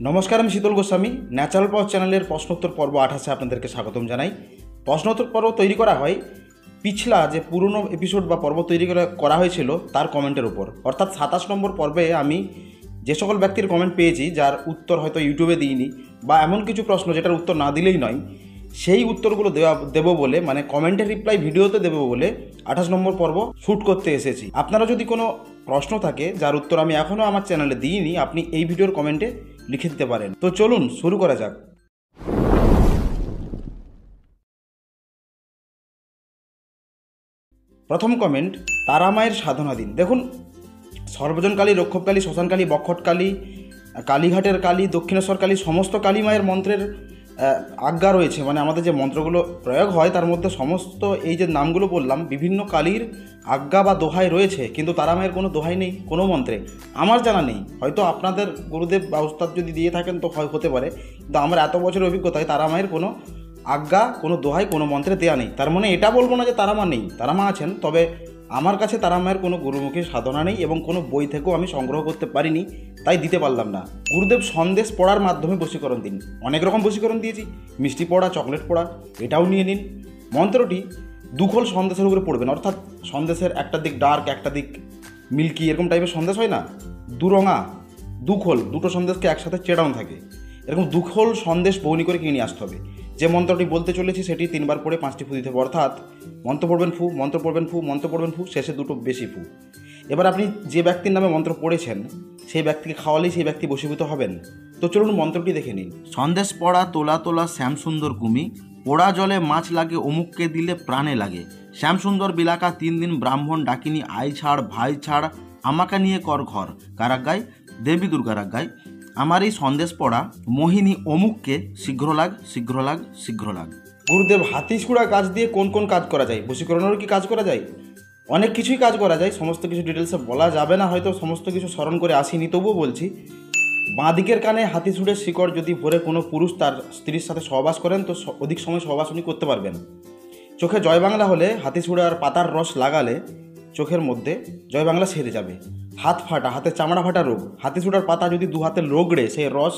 নমস্কার, আমি শীতল গোস্বামী। ন্যাচারাল পাওয়ার চ্যানেলের প্রশ্নোত্তর পর্ব 28-এ আপনাদেরকে স্বাগতম জানাই। প্রশ্নোত্তর পর্ব তৈরি করা হয় পিছলা যে পুরনো এপিসোড বা পর্ব তৈরি করা হয়েছিল তার কমেন্টের উপর। অর্থাৎ 27 নম্বর পর্বে আমি যে সকল ব্যক্তির কমেন্ট পেয়েছি যার উত্তর হয়তো ইউটিউবে দিইনি, বা এমন কিছু প্রশ্ন যেটার উত্তর না দিলেই নয়, সেই উত্তরগুলো দেবো বলে, মানে কমেন্টের রিপ্লাই ভিডিওতে দেবো বলে 28 নম্বর পর্ব শ্যুট করতে এসেছি। আপনারা যদি কোনো প্রশ্ন থাকে যার উত্তর আমি এখনও আমার চ্যানেলে দিইনি, আপনি এই ভিডিওর কমেন্টে লিখে দিতে পারেন। তো চলুন শুরু করা যাক। প্রথম কমেন্ট, তারামায়ের সাধনা দিন। দেখুন, সর্বজনকালী, রক্ষককালী, শ্মশানকালী, বক্ষটকালী, কালীঘাটের কালী, দক্ষিণেশ্বর কালী, সমস্ত কালী মায়ের মন্ত্রের আজ্ঞা রয়েছে। মানে আমাদের যে মন্ত্রগুলো প্রয়োগ হয় তার মধ্যে সমস্ত এই যে নামগুলো বললাম, বিভিন্ন কালীর আজ্ঞা বা দোহাই রয়েছে, কিন্তু তারা মায়ের কোনো দোহাই নেই কোনো মন্ত্রে, আমার জানা নেই। হয়তো আপনাদের গুরুদেব বা উস্তাদ যদি দিয়ে থাকেন তো হতে পারে, কিন্তু আমার এত বছরের অভিজ্ঞতায় তারা মায়ের কোনো আজ্ঞা, কোনো দোহাই কোনো মন্ত্রে দেওয়া নেই। তার মানে এটা বলবো না যে তারা মা নেই, তারা মা আছেন, তবে আমার কাছে তারা মায়ের কোনো গুরুমুখী সাধনা নেই এবং কোনো বই থেকেও আমি সংগ্রহ করতে পারিনি, তাই দিতে পারলাম না। গুরুদেব সন্দেশ পড়ার মাধ্যমে বশীকরণ দিন। অনেক রকম বশীকরণ দিয়েছি, মিষ্টি পড়া, চকলেট পড়া, এটাও নিয়ে নিন। মন্ত্রটি দুখোল সন্দেশের উপরে পড়বেন, অর্থাৎ সন্দেশের একটা দিক ডার্ক, একটা দিক মিল্কি, এরকম টাইপের সন্দেশ হয় না, দুরঙা, দুখোল, দুটো সন্দেশকে একসাথে চেড়ানো থাকে, এরকম দুখোল সন্দেশ বৌনি করে কিনে নিয়ে আসতে হবে। যে মন্ত্রটি বলতে চলেছি সেটি 3 বার পড়ে 5টি ফু দিতে হবে, অর্থাৎ মন্ত্র পড়বেন ফু, মন্ত্র পড়বেন ফু, মন্ত্র পড়বেন ফু, শেষে দুটো বেশি ফু। এবার আপনি যে ব্যক্তির নামে মন্ত্র পড়েছেন সেই ব্যক্তিকে খাওয়ালেই সেই ব্যক্তি বশীভূত হবেন। তো চলুন মন্ত্রটি দেখে নিন। সন্দেশ পড়া তোলা তোলা শ্যামসুন্দর কুমি, পোড়া জলে মাছ লাগে অমুককে দিলে প্রাণে লাগে, শ্যামসুন্দর বিলাকা 3 দিন ব্রাহ্মণ ডাকিনি, আই ছাড় ভাই ছাড় আমাকে নিয়ে কর ঘর, কারাগায় দেবী দুর্গারাগায়, আমার এই সন্দেশ পড়া মোহিনী অমুককে শীঘ্র লাগ শীঘ্র লাগ শীঘ্র লাগ। গুরুদেব, হাতিছুড়া গাছ দিয়ে কোন কোন কাজ করা যায়? বশীকরণেরও কি কাজ করা যায়? অনেক কিছুই কাজ করা যায়, সমস্ত কিছু ডিটেলসে বলা যাবে না, হয়তো সমস্ত কিছু স্মরণ করে আসিনি, তবুও বলছি। বাঁ দিকের কানে হাতিছুড়ের শিকড় যদি ভরে কোনো পুরুষ তার স্ত্রীর সাথে সহবাস করেন তো অধিক সময় সহবাস উনি করতে পারবেন। চোখে জয় বাংলা হলে হাতিছুড়ার পাতার রস লাগালে চোখের মধ্যে জয় বাংলা সেরে যাবে। হাত ফাটা, হাতে চামড়া ফাটা রোগ, হাতিছুড়ার পাতা যদি 2 হাতে রোগড়ে সেই রস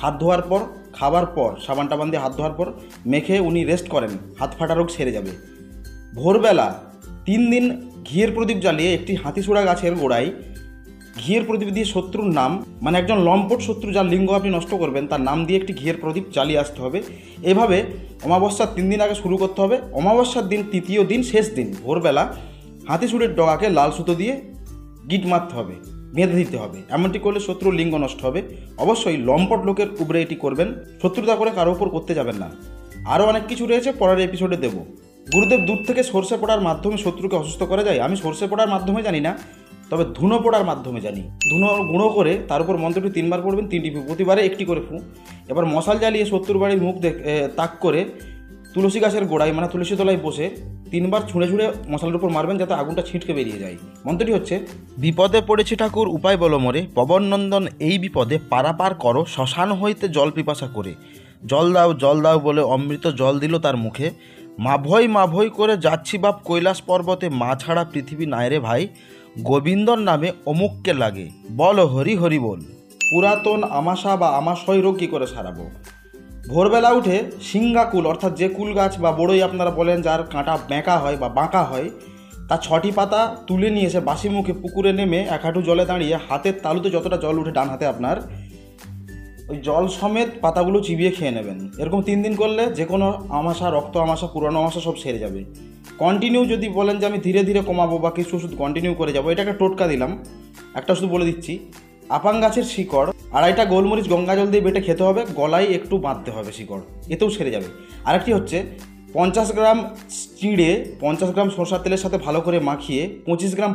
হাত ধোয়ার পর, খাবার পর, সাবান টাবান দিয়ে হাত ধোয়ার পর মেখে উনি রেস্ট করেন, হাত ফাটা রোগ সেরে যাবে। ভোরবেলা 3 দিন ঘিয়ের প্রদীপ জ্বালিয়ে একটি হাতিছুড়া গাছের গোড়ায় ঘিয়ের প্রদীপ দিয়ে শত্রুর নাম, মানে একজন লম্পট শত্রু যার লিঙ্গ আপনি নষ্ট করবেন তার নাম দিয়ে একটি ঘিয়ের প্রদীপ জ্বালিয়ে আসতে হবে। এভাবে অমাবস্যার 3 দিন আগে শুরু করতে হবে। অমাবস্যার দিন, তৃতীয় দিন, শেষ দিন ভোরবেলা হাতিছুড়ের ডগাকে লাল সুতো দিয়ে গিট মারতে হবে, বেঁধে দিতে হবে। এমনটি করলে শত্রুর লিঙ্গ নষ্ট হবে। অবশ্যই লম্পট লোকের উপরে এটি করবেন, শত্রুতা করে কারো উপর করতে যাবেন না। আরও অনেক কিছু রয়েছে, পরের এপিসোডে দেব। গুরুদেব, দূর থেকে সর্ষে পোড়ার মাধ্যমে শত্রুকে অসুস্থ করা যায়? আমি সর্ষে পোড়ার মাধ্যমে জানি না, তবে ধুনো পোড়ার মাধ্যমে জানি। ধুনো গুঁড়ো করে তার উপর মন্ত্রটি 3 বার পড়বেন, 3টি ফু, প্রতিবারে একটি করে ফু। এবার মশাল জ্বালিয়ে শত্রুর বাড়ির মুখ তাক করে তুলসী গাছের গোড়ায়, মানে তুলসী তলায় বসে 3 বার ছুঁড়ে ছুঁড়ে মশালের উপর মারবেন যাতে আগুনটা ছিটকে বেরিয়ে যায়। মন্ত্রটি হচ্ছে, বিপদে পড়েছি ঠাকুর উপায় বলো মোরে, পবননন্দন এই বিপদে পারাপার করো, শ্মশান হইতে জল পিপাসা করে, জল দাও বলে অমৃত জল দিল তার মুখে, মা ভয় করে যাচ্ছি বাপ কৈলাস পর্বতে, মা ছাড়া পৃথিবী নাই রে ভাই, গোবিন্দর নামে অমুককে লাগে, বল হরি হরি বল। পুরাতন আমাশা বা আমাশয় রোগ কী করে সারাবো? ভোরবেলা উঠে সিঙ্গাকুল, অর্থাৎ যে কুল গাছ বা বড়ই আপনারা বলেন যার কাঁটা বেঁকা হয় বা বাঁকা হয়, তার 6টি পাতা তুলে নিয়ে এসে বাসি মুখে পুকুরে নেমে 1 হাঁটু জলে দাঁড়িয়ে হাতের তালুতে যতটা জল উঠে ডান হাতে আপনার, ওই জল সমেত পাতাগুলো চিবিয়ে খেয়ে নেবেন। এরকম 3 দিন করলে যে কোনো আমাশা, রক্ত আমাশা, পুরানো আমাশা সব সেরে যাবে। কন্টিনিউ যদি বলেন যে আমি ধীরে ধীরে কমাবো বা কিছু ওষুধ কন্টিনিউ করে যাবো, এটা একটা টোটকা দিলাম, একটা ওষুধ বলে দিচ্ছি। আপাং গাছের শিকড় 2.5টা গোলমরিচ গঙ্গা জল দিয়ে বেটে খেতে হবে, গলায় একটু বাঁধতে হবে শিকড়, এতেও সেরে যাবে। আরেকটি হচ্ছে 50 গ্রাম চিঁড়ে 50 গ্রাম সরষার তেলের সাথে ভালো করে মাখিয়ে 25 গ্রাম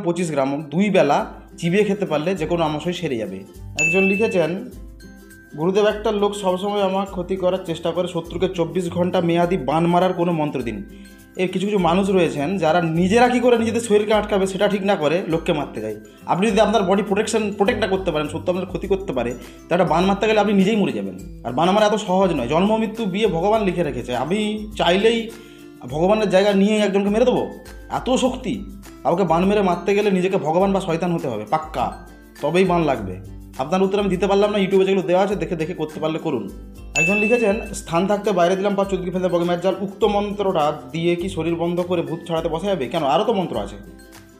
2 বেলা চিবিয়ে খেতে পারলে যে কোনো আমাশয় সেরে যাবে। একজন লিখেছেন, গুরুদেব, একটা লোক সবসময় আমার ক্ষতি করার চেষ্টা করে, শত্রুকে 24 ঘন্টা মেয়াদি বান মারার কোনো মন্ত্র দিন। এর কিছু কিছু মানুষ রয়েছেন যারা নিজেরা কী করে নিজেদের শরীরকে আটকাবে সেটা ঠিক না করে লোককে মারতে যায়। আপনি যদি আপনার বডি প্রোটেক্ট না করতে পারেন, সত্য আপনার ক্ষতি করতে পারে, তো একটা বান মারতে গেলে আপনি নিজেই মরে যাবেন। আর বান মারা এত সহজ নয়, জন্ম মৃত্যু বিয়ে ভগবান লিখে রেখেছে। আমি চাইলেই ভগবানের জায়গা নিয়ে একজনকে মেরে দেবো? এত শক্তি? কাউকে বান মেরে মারতে গেলে নিজেকে ভগবান বা শয়তান হতে হবে পাক্কা, তবেই বান লাগবে। আপনার উত্তর আমি দিতে পারলাম না, ইউটিউবে যেগুলো দেওয়া আছে দেখে দেখে করতে পারলে করুন। একজন লিখেছেন, স্থান থাকতে বাইরে দিলাম পা চুদকি ফেলতে বগেমের জাল, উক্ত মন্ত্রটা দিয়ে কি শরীর বন্ধ করে ভূত ছড়াতে বসা যাবে? কেন, আরও তো মন্ত্র আছে।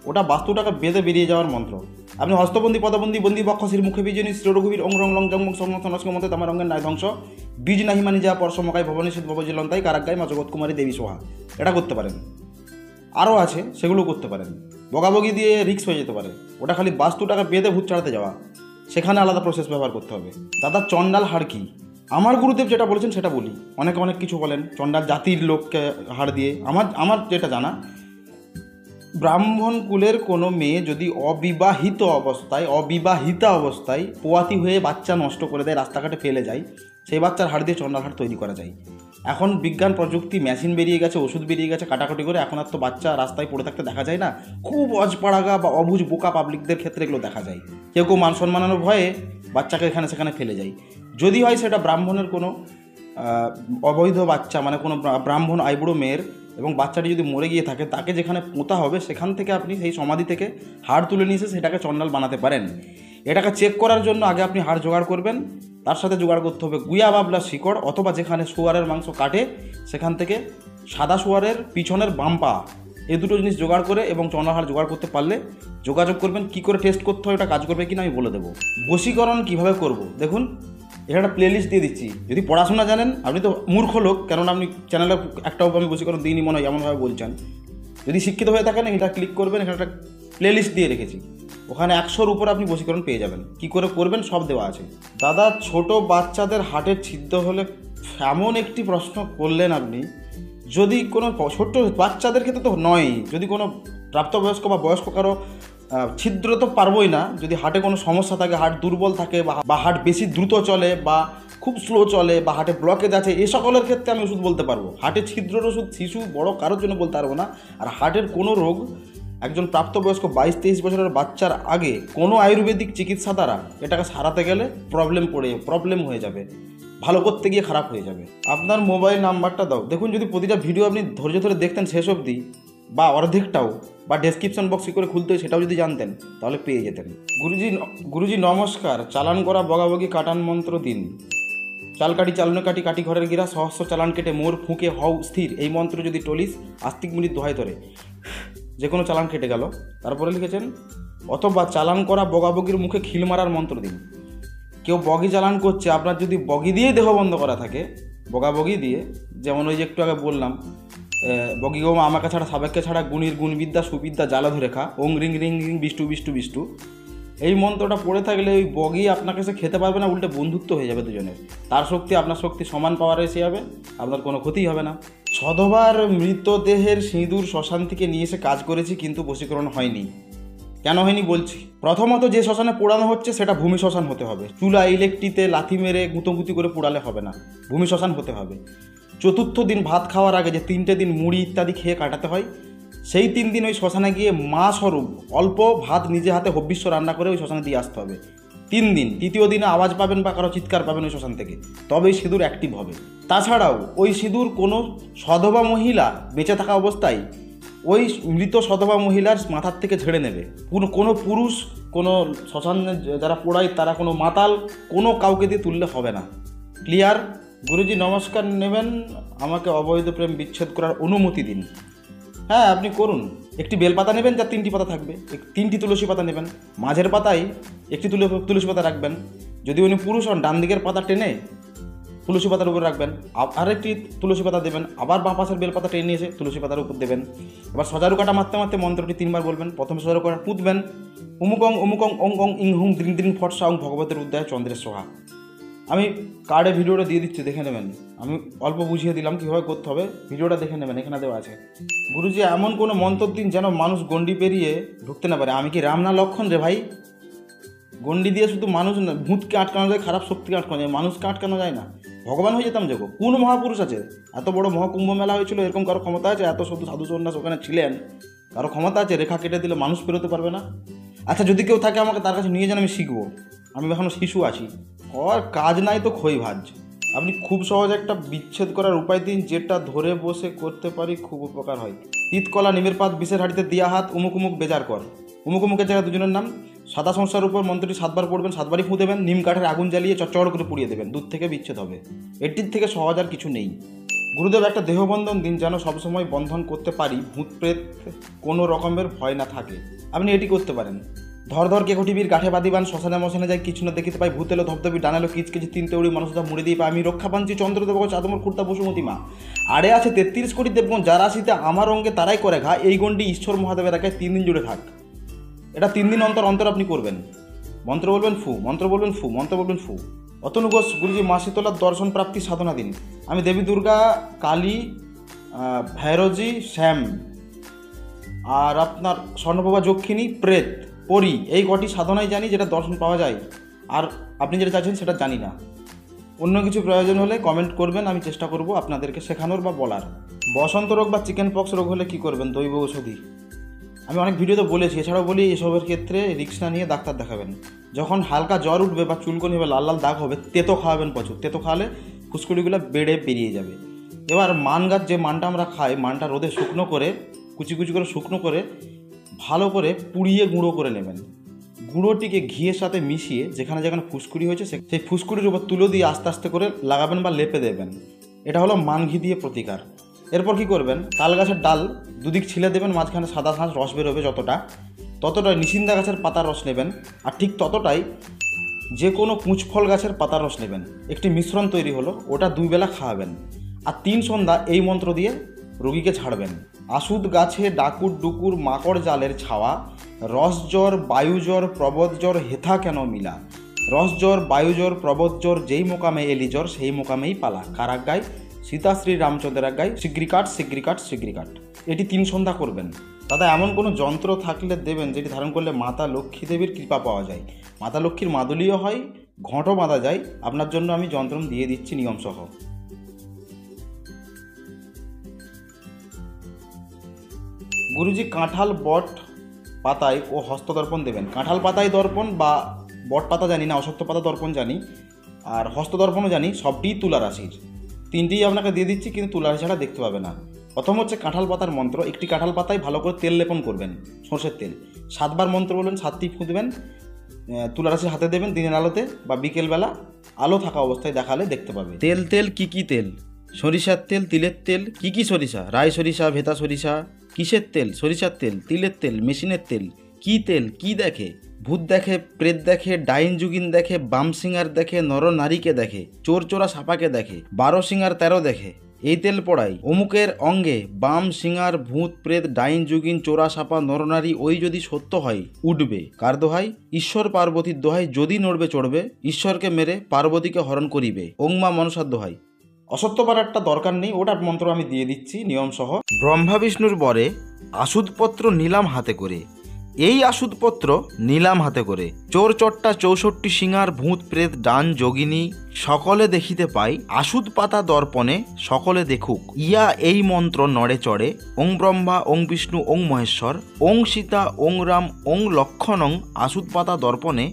ওটা বাস্তুটাকে বেঁধে বেরিয়ে যাওয়ার মন্ত্র। আপনি হস্তবন্দি পদবন্দি বন্দি বক্ষ শির মুখে বীজনী শ্রীরঘুবীর অং রং লং জং সংস্ক মতে তামার অঙ্গের নাই ধ্বংস বীজ নাহি মানি যা পরশমকায় ভবনী শীত ভবজিলন্তাই কারাগায় মা জগৎ কুমারী দেবী সোহা। এটা করতে পারেন। আরও আছে, সেগুলো করতে পারেন। বগাবগি দিয়ে রিক্স হয়ে যেতে পারে। ওটা খালি বাস্তুটাকে বেঁধে ভূত ছাড়াতে যাওয়া, সেখানে আলাদা প্রসেস ব্যবহার করতে হবে। দাদা, চণ্ডাল হাড় কি? আমার গুরুদেব যেটা বলেছেন সেটা বলি। অনেকে অনেক কিছু বলেন চণ্ডাল জাতির লোককে হাড় দিয়ে। আমার যেটা জানা, ব্রাহ্মণ কুলের কোনো মেয়ে যদি অবিবাহিতা অবস্থায় পোয়াতি হয়ে বাচ্চা নষ্ট করে দেয়, রাস্তাঘাটে ফেলে যায়, সেই বাচ্চার হাড় দিয়ে চণ্ডাল হাড় তৈরি করা যায়। এখন বিজ্ঞান প্রযুক্তি, মেশিন বেরিয়ে গেছে, ওষুধ বেরিয়ে গেছে, কাটাকাটি করে এখন আর তো বাচ্চা রাস্তায় পড়ে থাকতে দেখা যায় না। খুব অজপাড়াগা বা অবুঝ বোকা পাবলিকদের ক্ষেত্রে এগুলো দেখা যায়। কেউ কেউ মান সম্মানের ভয়ে বাচ্চাকে এখানে সেখানে ফেলে যায়। যদি হয় সেটা ব্রাহ্মণের কোনো অবৈধ বাচ্চা, মানে কোনো ব্রাহ্মণ আইবুড়ো মেয়ের, এবং বাচ্চাটি যদি মরে গিয়ে থাকে, তাকে যেখানে পোঁতা হবে সেখান থেকে আপনি সেই সমাধি থেকে হাড় তুলে নিয়ে এসে সেটাকে চণ্ডাল বানাতে পারেন। এটাকে চেক করার জন্য আগে আপনি হাড় জোগাড় করবেন, তার সাথে জোগাড় করতে হবে গুয়া বাবলা শিকড়, অথবা যেখানে শুয়ারের মাংস কাটে সেখান থেকে সাদা শুয়ারের পিছনের বাম পা, এই দুটো জিনিস জোগাড় করে এবং চণ্ডাল হাড় জোগাড় করতে পারলে যোগাযোগ করবেন। কী করে টেস্ট করতে হয়, এটা কাজ করবে কিনা আমি বলে দেবো। বশীকরণ কীভাবে করব দেখুন, এখানে একটা প্লেলিস্ট দিয়ে দিচ্ছি। যদি পড়াশোনা জানেন, আপনি তো মূর্খ লোক, কেননা আপনি চ্যানেলে একটাও আমি বশীকরণ দিইনি মনে হয়, এমনভাবে বলছেন। যদি শিক্ষিত হয়ে থাকেন, এটা ক্লিক করবেন, এখানে একটা প্লেলিস্ট দিয়ে রেখেছি, ওখানে 100-র উপর আপনি বশীকরণ পেয়ে যাবেন। কী করে করবেন সব দেওয়া আছে। দাদা, ছোট বাচ্চাদের হার্টের ছিদ্র হলে, এমন একটি প্রশ্ন করলেন আপনি। যদি কোনো ছোট্ট বাচ্চাদের ক্ষেত্রে তো নয়, যদি কোনো প্রাপ্তবয়স্ক বা বয়স্ক কারো ছিদ্র তো পারবই না। যদি হার্টে কোনো সমস্যা থাকে, হার্ট দুর্বল থাকে, বা হার্ট বেশি দ্রুত চলে বা খুব স্লো চলে, বা হার্টে ব্লকেজ আছে, এ সকলের ক্ষেত্রে আমি ওষুধ বলতে পারবো। হার্টের ছিদ্রের ওষুধ শিশু বড় কারোর জন্য বলতে পারবো না। আর হার্টের কোনো রোগ একজন প্রাপ্তবয়স্ক 22-23 বছরের বাচ্চার আগে কোনো আয়ুর্বেদিক চিকিৎসা দ্বারা এটাকে সারাতে গেলে প্রবলেম হয়ে যাবে, ভালো করতে গিয়ে খারাপ হয়ে যাবে। আপনার মোবাইল নাম্বারটা দাও। দেখুন, যদি প্রতিটা ভিডিও আপনি ধৈর্য ধরে দেখতেন শেষ অবধি, বা অর্ধেকটাও, বা ডেসক্রিপশন বক্স কী করে খুলতে হয় সেটাও যদি জানতেন, তাহলে পেয়ে যেতেন। গুরুজি নমস্কার, চালান করা বগাবগি কাটান মন্ত্র দিন। চাল কাটি চালনে কাটি কাটি ঘরের গিরা, সহস্র চালান কেটে মোর ফুঁকে হও স্থির, এই মন্ত্র যদি টলিস আস্তিক মিনিট দোহাই ধরে, যে কোনো চালান কেটে গেল। তারপরে লিখেছেন, অথবা চালান করা বগাবগির মুখে খিল মারার মন্ত্র দিন। কেউ বগি চালান করছে, আপনার যদি বগি দিয়ে দেহ বন্ধ করা থাকে, বগাবগি দিয়ে, যেমন ওই যে একটু আগে বললাম, বগি গো আমাকে ছাড়া সাবেককে ছাড়া গুণীর গুণবিদ্যা সুবিদ্যা জ্বালাধু রেখা ওং ring ring ring Bishtu Bishtu Bishtu, এই মন্ত্রটা পড়ে থাকলে ওই বগি আপনাকে সে খেতে পারবে না, উল্টে বন্ধুত্ব হয়ে যাবে দুজনের। তার শক্তি আপনার শক্তি সমান পাওয়ার এসে যাবে, আপনার কোনো ক্ষতিই হবে না। সধবার মৃতদেহের সিঁদুর শ্মশান থেকে নিয়ে এসে কাজ করেছি, কিন্তু বশীকরণ হয়নি। কেন হয়নি বলছি। প্রথমত, যে শ্মশানে পোড়ানো হচ্ছে সেটা ভূমি শ্মশান হতে হবে। চুলা ইলেকট্রিতে লাথি মেরে গুঁতোগুঁতি করে পোড়ালে হবে না, ভূমি শ্মশান হতে হবে। চতুর্থ দিন ভাত খাওয়ার আগে যে 3টে দিন মুড়ি ইত্যাদি খেয়ে কাটাতে হয়, সেই 3 দিন ওই শ্মশানে গিয়ে মা স্বরূপ অল্প ভাত নিজে হাতে হব্বিষ্য রান্না করে ওই শ্মশানে দিয়ে আসতে হবে 3 দিন। তৃতীয় দিনে আওয়াজ পাবেন বা কারো চিৎকার পাবেন ওই শ্মশান থেকে, তবেই সিঁদুর অ্যাক্টিভ হবে। তাছাড়াও ওই সিঁদুর কোনো সধবা মহিলা বেঁচে থাকা অবস্থায় ওই মৃত সধবা মহিলার মাথার থেকে ঝেড়ে নেবে। কোনো পুরুষ, কোনো শ্মশানে যারা পোড়ায় তারা, কোনো মাতাল, কোনো কাউকে দিয়ে তুললে হবে না। ক্লিয়ার? গুরুজি নমস্কার, নেবেন আমাকে অবৈধ প্রেম বিচ্ছেদ করার অনুমতি দিন। হ্যাঁ, আপনি করুন। একটি বেলপাতা নেবেন, যার 3টি পাতা থাকবে, 3টি তুলসী পাতা নেবেন, মাঝের পাতায় একটি তুলসী পাতা রাখবেন। যদি উনি পুরুষ হন, ডান দিকের পাতা টেনে তুলসী পাতার উপর রাখবেন, আরেকটি তুলসী পাতা দেবেন, আবার বাঁ পাশের বেলপাতা টেনে এসে তুলসী পাতার উপর দেবেন। এবার সজারু কাটা মারতে মারতে মন্ত্রটি 3বার বলবেন। প্রথমে সজারু কাটা পুঁতবেন, উমুকং উমুকং অং অং ইং হুং দ্রিং দ্রিং ফটসা অং ভগবতের উদ্যায় চন্দ্রের সোহা। আমি কার্ডে ভিডিওটা দিয়ে দিচ্ছি, দেখে নেবেন। আমি অল্প বুঝিয়ে দিলাম কীভাবে করতে হবে, ভিডিওটা দেখে নেবেন, এখানে দেওয়া আছে। গুরুজি এমন কোনো মন্ত্র দিন যেন মানুষ গণ্ডি পেরিয়ে ঢুকতে না পারে। আমি কি রাম না লক্ষণ রে ভাই? গণ্ডি দিয়ে শুধু মানুষ না, ভূতকে আটকানো যায়, খারাপ শক্তিকে আটকানো যায়, মানুষকে আটকানো যায় না। ভগবান হয়ে যেতাম যোগ্য। কোন মহাপুরুষ আছে? এত বড় মহাকুম্ভ মেলা হয়েছিল, এরকম কারো ক্ষমতা আছে? এত শুধু সাধু সন্ন্যাস ওখানে ছিলেন, কারো ক্ষমতা আছে রেখা কেটে দিলে মানুষ পেরোতে পারবে না? আচ্ছা, যদি কেউ থাকে আমাকে তার কাছে নিয়ে যান, আমি শিখবো। আমি এখনও শিশু আছি, আর কাজ নাই তো খই ভাজ। আপনি খুব সহজ একটা বিচ্ছেদ করার উপায় দিন, যেটা ধরে বসে করতে পারি, খুব উপকার হয়। তিতকলা নিমের পাত বিষের হাঁড়িতে দিয়া হাত, উমুক উমুক বেজার কর। উমুক উমুকের জায়গায় দুজনের নাম, সাদা সংসার উপর মন্ত্রটি 7বার পড়বেন, 7বারই ফুঁ দেবেন, নিম কাঠের আগুন জ্বালিয়ে চচ্চড় করে পুড়িয়ে দেবেন, দুধ থেকে বিচ্ছেদ হবে। এটির থেকে সহজ আর কিছু নেই। গুরুদেব একটা দেহবন্ধন দিন, যেন সবসময় বন্ধন করতে পারি, ভূত প্রেত কোনো রকমের ভয় না থাকে। আপনি এটি করতে পারেন। ধর ধর কেকটিবির গাঠে বাদিবান, শ্মশানে মশানে যাই কিছু না দেখিতে পাই, ভূত এলো ধবধবি ডানালো কিচকিচি, 3 তেউড়ি মানুষটা মুড়ে দিয়ে পাই, আমি রক্ষা পাঞ্চি চন্দ্রদেব চাদমর কুর্তা বসুমতী মা। আড়ে আছে 33 কোটি দেবগণ, যারা আসিতে আমার অঙ্গে তারাই করে ঘা, এই গণ্ডি ঈশ্বর মহাদেবের একাই 3 দিন জুড়ে থাক। এটা 3 দিন অন্তর অন্তর আপনি করবেন। মন্ত্র বলবেন ফু, মন্ত্র বলবেন ফু, মন্ত্র বলবেন ফু। অতনু ঘোষ, গুরুজি মা শীতলার দর্শন প্রাপ্তি সাধনা দিন। আমি দেবী দুর্গা, কালী, ভৈরজি, শ্যাম আর আপনার স্বর্ণপ্রভা, যক্ষিণী, প্রেত, পরি, এই কটি সাধনাই জানি যেটা দর্শন পাওয়া যায়। আর আপনি যেটা চাইছেন সেটা জানি না। অন্য কিছু প্রয়োজন হলে কমেন্ট করবেন, আমি চেষ্টা করব আপনাদেরকে শেখানোর বা বলার। বসন্ত রোগ বা চিকেন পক্স রোগ হলে কী করবেন? দৈব ঔষধি। আমি অনেক ভিডিওতে বলেছি, এছাড়াও বলি এসবের ক্ষেত্রে রিস্ক না নিয়ে ডাক্তার দেখাবেন। যখন হালকা জ্বর উঠবে বা চুলকনি হবে, লাল লাল দাগ হবে, তেতো খাওয়াবেন প্রচুর। তেতো খাওয়ালে ফুসকুড়িগুলো বেড়ে বেরিয়ে যাবে। এবার মান গাছ, যে মানটা আমরা খাই, মানটা রোদে শুকনো করে, কুচি কুচি করে শুকনো করে ভালো করে পুড়িয়ে গুঁড়ো করে নেবেন। গুঁড়োটিকে ঘিয়ের সাথে মিশিয়ে যেখানে যেখানে ফুসকুড়ি হয়েছে সেই ফুসকুড়ির উপর তুলো দিয়ে আস্তে আস্তে করে লাগাবেন বা লেপে দেবেন। এটা হলো মান ঘি দিয়ে প্রতিকার। এরপর কি করবেন? তাল গাছের ডাল দুদিক ছিলে দেবেন, মাঝখানে সাদা ঘাস রস বেরোবে, ততটাই নিশিন্দা গাছের পাতার রস নেবেন, আর ঠিক ততটাই যে কোনো কুঁচফল গাছের পাতার রস নেবেন। একটি মিশ্রণ তৈরি হলো, ওটা 2 বেলা খাওয়াবেন। আর 3 সন্ধ্যা এই মন্ত্র দিয়ে রোগীকে ছাড়বেন। আসুদ গাছে ডাকুর ডুকুর মাকড় জালের ছাওয়া, রস জ্বর বায়ু জ্বর প্রবদ জ্বর হেথা কেন মিলা, রস জ্বর বায়ু জ্বর প্রবদ জ্বর যেই মোকামে এলি জ্বর সেই মোকামেই পালা, কার আজ্ঞায়? সীতা শ্রী রামচন্দ্রের আজ্ঞায়, শিগগিরিকাট শিগগিরিকাট শিগগিরিকাট। এটি 3 সন্ধ্যা করবেন। দাদা, এমন কোনো যন্ত্র থাকলে দেবেন যেটি ধারণ করলে মাতা লক্ষ্মী দেবীর কৃপা পাওয়া যায়, মাতা লক্ষ্মীর মাদুলিও হয়, ঘটও বাঁধা যায়। আপনার জন্য আমি যন্ত্র দিয়ে দিচ্ছি নিয়মসহ। গুরুজি কাঁঠাল বট পাতায় ও হস্তদর্পণ দেবেন। কাঁঠাল পাতায় দর্পণ বা বট পাতা জানি না, অশ্বত্থ পাতা দর্পণ জানি, আর হস্তদর্পণও জানি। সবটিই তুলা রাশির। 3টিই আপনাকে দিয়ে দিচ্ছি, কিন্তু তুলা রাশি ছাড়া দেখতে পাবে না। প্রথম হচ্ছে কাঁঠাল পাতার মন্ত্র। একটি কাঁঠাল পাতায় ভালো করে তেল লেপন করবেন, সর্ষের তেল। 7বার মন্ত্র বলবেন, 7টি ফুঁ দেবেন, তুলা রাশির হাতে দেবেন দিনের আলোতে বা বিকেলবেলা আলো থাকা অবস্থায় দেখালে দেখতে পাবে। তেল তেল কি কি তেল? সরিষার তেল, তিলের তেল। কি কি সরিষা? রাই সরিষা, ভেতা সরিষা। কিসের তেল? সরিষার তেল, তিলের তেল, মেশিনের তেল। কি তেল? কি দেখে? ভূত দেখে, প্রেত দেখে, ডাইন যুগিন দেখে, বাম সিঙ্গার দেখে, নর নারীকে দেখে, চোর চোরা সাপাকে দেখে, 12 সিঙ্গার 13 দেখে। এই তেল পড়াই অমুকের অঙ্গে বাম সিঙ্গার ভূত প্রেত ডাইন যুগিন চোরা সাপা নরনারী ওই যদি সত্য হয় উঠবে। কার দোহাই? ঈশ্বর পার্বতীর দোহাই। যদি নড়বে চড়বে, ঈশ্বরকে মেরে পার্বতীকে হরণ করিবে। ওং মা মনসার দোহাই। অসত্য পারারটা দরকার নেই, ওটার মন্ত্র আমি দিয়ে দিচ্ছি নিয়মসহ। ব্রহ্মা বিষ্ণুর বরে আসুদপত্র নিলাম হাতে করে, এই আসুদপত্র নিলাম হাতে করে, চোর চট্টা 64 সিঙ্গার ভূত প্রেত ডান যোগিনী সকলে দেখিতে পাই, আসুদ পাতা দর্পণে সকলে দেখুক, ইয়া এই মন্ত্র নড়ে চড়ে। ওং ব্রহ্মা ওং বিষ্ণু ওং মহেশ্বর, ওং সীতা ওং রাম ওং লক্ষণং আসুদ পাতা দর্পণে,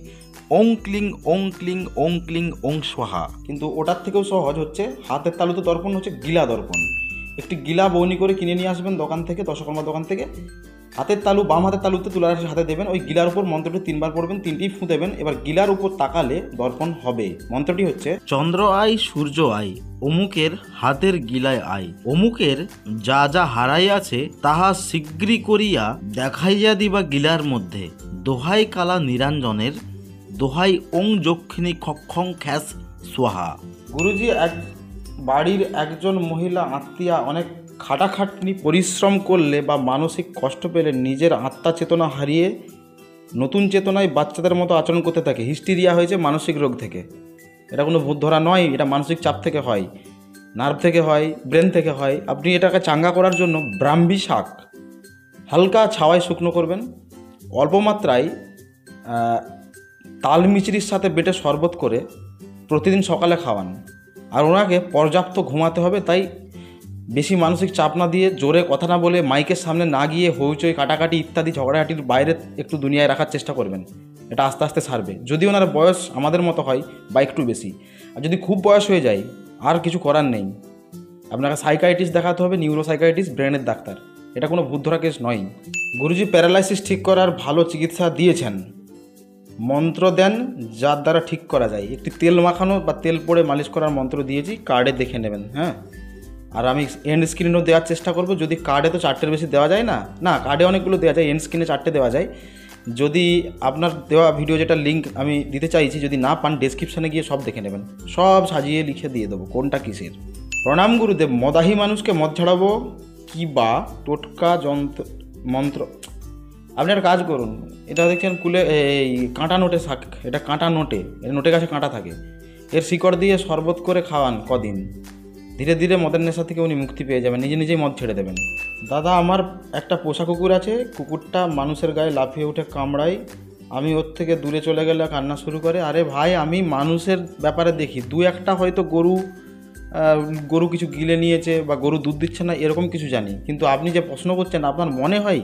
ওং ক্লিং ওং ক্লিং ওং ক্লিং ওং স্বাহা। কিন্তু ওটার থেকেও সহজ হচ্ছে হাতের তালুতে দর্পণ, হচ্ছে গিলা দর্পণ। একটি গিলা বৌনি করে কিনে নিয়ে আসবেন দোকান থেকে, দশকর্মার দোকান থেকে। হাতের তালু, বাম হাতের তালুতে তুলা রাশির হাতে দেবেন, ওই গিলার উপর মন্ত্রটি 3বার পড়বেন, 3টি ফুঁ দেবেন। এবার গিলার উপর তাকালে দর্পণ হবে। মন্ত্রটি হচ্ছে, চন্দ্র আই সূর্য আই, অমুকের হাতের গিলায় আই, অমুকের যা যা হারাই আছে তাহা শীঘ্রই করিয়া দেখাইয়া দিবা গিলার মধ্যে, দোহাই কালা নিরঞ্জনের, দোহাই ওং যক্ষিণী খক্ষং খ্যাস সোহা। গুরুজি, এক বাড়ির একজন মহিলা আত্মীয়া অনেক খাটাখাটনি পরিশ্রম করলে বা মানসিক কষ্ট পেলে নিজের আত্মা চেতনা হারিয়ে নতুন চেতনায় বাচ্চাদের মতো আচরণ করতে থাকে। হিস্টিরিয়া হয়েছে মানসিক রোগ থেকে। এটা কোনো ভূত ধরা নয়, এটা মানসিক চাপ থেকে হয়, নার্ভ থেকে হয়, ব্রেন থেকে হয়। আপনি এটাকে চাঙ্গা করার জন্য ব্রাহ্মী শাক হালকা ছাওয়ায় শুকনো করবেন, অল্প মাত্রায় তাল মিচড়ির সাথে বেটে শরবত করে প্রতিদিন সকালে খাওয়ান। আর ওনাকে পর্যাপ্ত ঘুমাতে হবে। তাই বেশি মানসিক চাপ না দিয়ে, জোরে কথা না বলে, মাইকের সামনে না গিয়ে হইচই কাটাকাটি ইত্যাদি ঝগড়াঝাটির বাইরে একটু দুনিয়ায় রাখার চেষ্টা করবেন। এটা আস্তে আস্তে সারবে। যদি ওনার বয়স আমাদের মতো হয় বা একটু বেশি, আর যদি খুব বয়স হয়ে যায় আর কিছু করার নেই, আপনাকে সাইকাইটিস্ট দেখাতে হবে, নিউরোসাইকাইটিস্ট, ব্রেনের ডাক্তার। এটা কোনো ভূত ধরা কেস নয়। গুরুজি প্যারালাইসিস ঠিক করার ভালো চিকিৎসা দিয়েছেন, মন্ত্র দেন যার দ্বারা ঠিক করা যায়। একটি তেল মাখানো বা তেল পড়ে মালিশ করার মন্ত্র দিয়েছি, কার্ডে দেখে নেবেন। হ্যাঁ, আর আমি এন্ড স্ক্রিনও দেওয়ার চেষ্টা করব। যদি কার্ডে তো 4টের বেশি দেওয়া যায় না, না কার্ডে অনেকগুলো দেওয়া যায়, এন্ড স্ক্রিনে 4টে দেওয়া যায়। যদি আপনার দেওয়া ভিডিও যেটা লিঙ্ক আমি দিতে চাইছি যদি না পান, ডেসক্রিপশানে গিয়ে সব দেখে নেবেন, সব সাজিয়ে লিখে দিয়ে দেবো কোনটা কিসের। প্রণাম গুরুদেব, মদাহি মানুষকে মদ ছাড়াবো কি বা টোটকা মন্ত্র। আপনি একটা কাজ করুন, এটা দেখছেন কুলে এই কাঁটা নোটে শাক, এটা কাঁটা নোটে, এর নোটে গাছে কাঁটা থাকে, এর শিকড় দিয়ে শরবত করে খাওয়ান কদিন, ধীরে ধীরে মদের নেশা থেকে উনি মুক্তি পেয়ে যাবেন, নিজে নিজেই মদ ছেড়ে দেবেন। দাদা, আমার একটা পোষা কুকুর আছে, কুকুরটা মানুষের গায়ে লাফিয়ে উঠে কামড়ায়, আমি ওর থেকে দূরে চলে গেলে কান্না শুরু করে। আরে ভাই, আমি মানুষের ব্যাপারে দেখি, দু একটা হয়তো গরু কিছু গিলে নিয়েছে বা গরু দুধ দিচ্ছে না, এরকম কিছু জানি, কিন্তু আপনি যে প্রশ্ন করছেন আপনার মনে হয়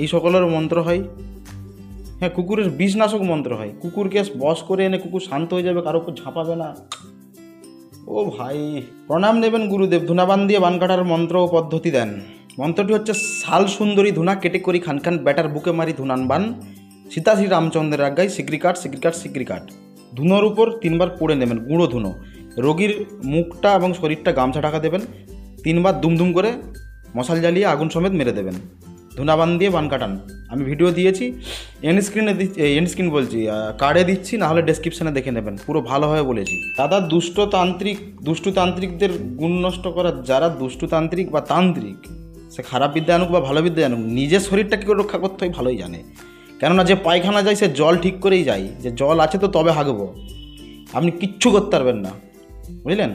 এই সকলের মন্ত্র হয়? হ্যাঁ, কুকুরের বিষনাশক মন্ত্র হয়, কুকুরকে বশ করে এনে কুকুর শান্ত হয়ে যাবে, কারো উপর ঝাঁপাবে না। ও ভাই, প্রণাম নেবেন গুরুদেব। ধুনাবান দিয়ে বান কাটার মন্ত্র ও পদ্ধতি দেন। মন্ত্রটি হচ্ছে, শাল সুন্দরী ধুনা কেটে করি খান খান, ব্যাটার বুকে মারি ধুনান বান, সীতা শ্রী রামচন্দ্রের আজ্ঞায় সিগরি কাট সিগরি কাট সিগরি কাট। ধুনোর উপর 3বার পড়ে নেবেন, গুঁড়ো ধুনো। রোগীর মুখটা এবং শরীরটা গামছা ঢাকা দেবেন, 3বার দুমদুম করে মশাল জ্বালিয়ে আগুন সমেত মেরে দেবেন। ধুনাবান দিয়ে বান কাটান। আমি ভিডিও দিয়েছি, এন্ড স্ক্রিন বলছি, কার্ডে দিচ্ছি, না হলে ডেসক্রিপশানে দেখে নেবেন, পুরো ভালোভাবে বলেছি। দাদা, দুষ্টতান্ত্রিকদের গুণ নষ্ট করা, যারা দুষ্টতান্ত্রিক বা তান্ত্রিক, সে খারাপ বিদ্যা জানুক বা ভালো বিদ্যা জানুক, নিজের শরীরটা কী করে রক্ষা করতে হয় ভালোই জানে। কেননা যে পায়খানা যায় সে জল ঠিক করেই যায়, যে জল আছে তো তবে হাগবো, আপনি কিচ্ছু করতে পারবেন না, বুঝলেন?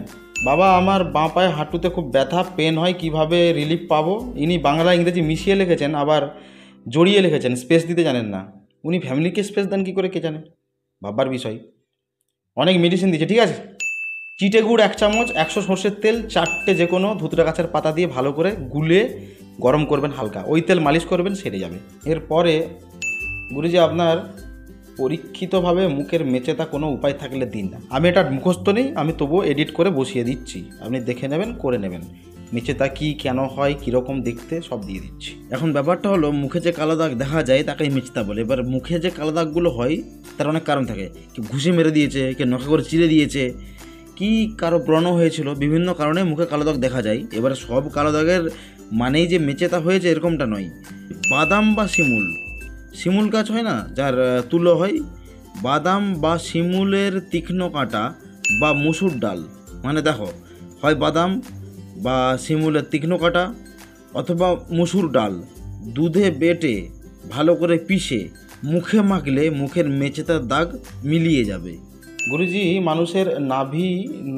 বাবা, আমার বাঁ পায়ে হাঁটুতে খুব ব্যথা, পেন হয়, কিভাবে রিলিফ পাবো? ইনি বাংলা ইংরেজি মিশিয়ে লিখেছেন, আবার জড়িয়ে লিখেছেন, স্পেস দিতে জানেন না। উনি ফ্যামিলিকে স্পেস দেন কী করে কে জানে, ভাববার বিষয়। অনেক মেডিসিন দিচ্ছে, ঠিক আছে। চিটে গুড় 1 চামচ, 100 সর্ষের তেল, 4টে যে কোনো ধুতরা গাছের পাতা দিয়ে ভালো করে গুলে গরম করবেন হালকা, ওই তেল মালিশ করবেন, সেরে যাবে। এরপরে গুরুজি, আপনার পরীক্ষিতভাবে মুখের মেচেতা কোনো উপায় থাকলে দিন না। আমি এটা মুখস্থ নেই, আমি তবুও এডিট করে বসিয়ে দিচ্ছি, আপনি দেখে নেবেন, করে নেবেন। মেচেতা কী, কেন হয়, কীরকম দেখতে, সব দিয়ে দিচ্ছি। এখন ব্যাপারটা হলো, মুখে যে কালো দাগ দেখা যায় তাকেই মেচেতা বলে। এবার মুখে যে কালো দাগগুলো হয় তার অনেক কারণ থাকে, কেউ ঘুষে মেরে দিয়েছে, কেউ নখে করে চিরে দিয়েছে, কি কারো ব্রণ হয়েছিল, বিভিন্ন কারণে মুখে কালো দাগ দেখা যায়। এবার সব কালো দাগের মানেই যে মেচেতা হয়েছে এরকমটা নয়। বাদাম বা শিমুল গাছ হয় না, যার তুলো হয়, বাদাম বা শিমুলের তীক্ষ্ণ কাঁটা বা মসুর ডাল, মানে দেখো, হয় বাদাম বা শিমুলের তীক্ষ্ণ কাঁটা অথবা মসুর ডাল দুধে বেটে ভালো করে পিষে মুখে মাখলে মুখের মেচেতার দাগ মিলিয়ে যাবে। গুরুজি, মানুষের নাভি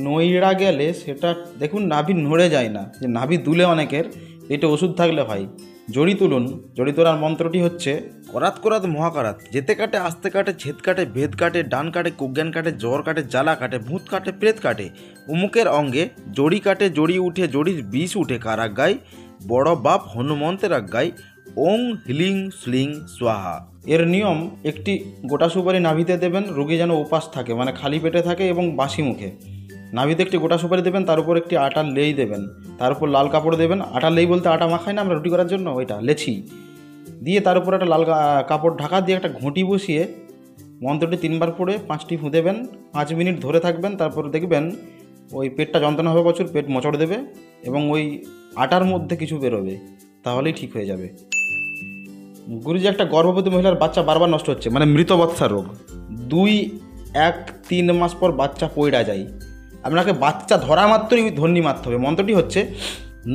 নইড়া গেলে সেটা দেখুন, নাভি নড়ে যায় না, যে নাভি দুলে অনেকের, এটা ওষুধ থাকলে হয়। জড়ি তুলুন। জড়ি তোলার মন্ত্রটি হচ্ছে, করাত করাত মহাকরাত, যেতে কাটে আস্তে কাটে, ছেদ কাটে ভেদ কাটে, ডান কাটে কুজ্ঞান কাটে, জ্বর কাটে জ্বালা কাটে, ভূত কাটে প্রেত কাটে, উমুকের অঙ্গে জড়ি কাটে, জড়ি উঠে জড়ির বিষ উঠে কার আজ্ঞায়, বড় বাপ হনুমন্তের আজ্ঞায়, ওং হিলিং স্লিং স্বাহা। এর নিয়ম, একটি গোটা সুপারি নাভিতে দেবেন, রোগী যেন উপাস থাকে, মানে খালি পেটে থাকে এবং বাসি মুখে। নাভিতে একটি গোটা সুপারি দেবেন, তার উপর একটি আটার লেই দেবেন, তার উপর লাল কাপড় দেবেন। আটার লেই বলতে আটা মাখায় না আমরা রুটি করার জন্য, ওইটা লেছি দিয়ে তার উপর একটা লাল কাপড় ঢাকা দিয়ে একটা ঘুঁটি বসিয়ে মন্ত্রটি 3বার পড়ে 5টি ফুঁ দেবেন, 5 মিনিট ধরে থাকবেন। তারপর দেখবেন ওই পেটটা যন্ত্রণা হবে প্রচুর, পেট মোচড় দেবে এবং ওই আটার মধ্যে কিছু বেরোবে, তাহলেই ঠিক হয়ে যাবে। গুরুজি, একটা গর্ভবতী মহিলার বাচ্চা বারবার নষ্ট হচ্ছে, মানে মৃত বৎসা রোগ, 2-1-3 মাস পর বাচ্চা পইড়া যায়। আপনাকে বাচ্চা ধরা মাত্রই ধ্বনি মারতে হবে। মন্ত্রটি হচ্ছে,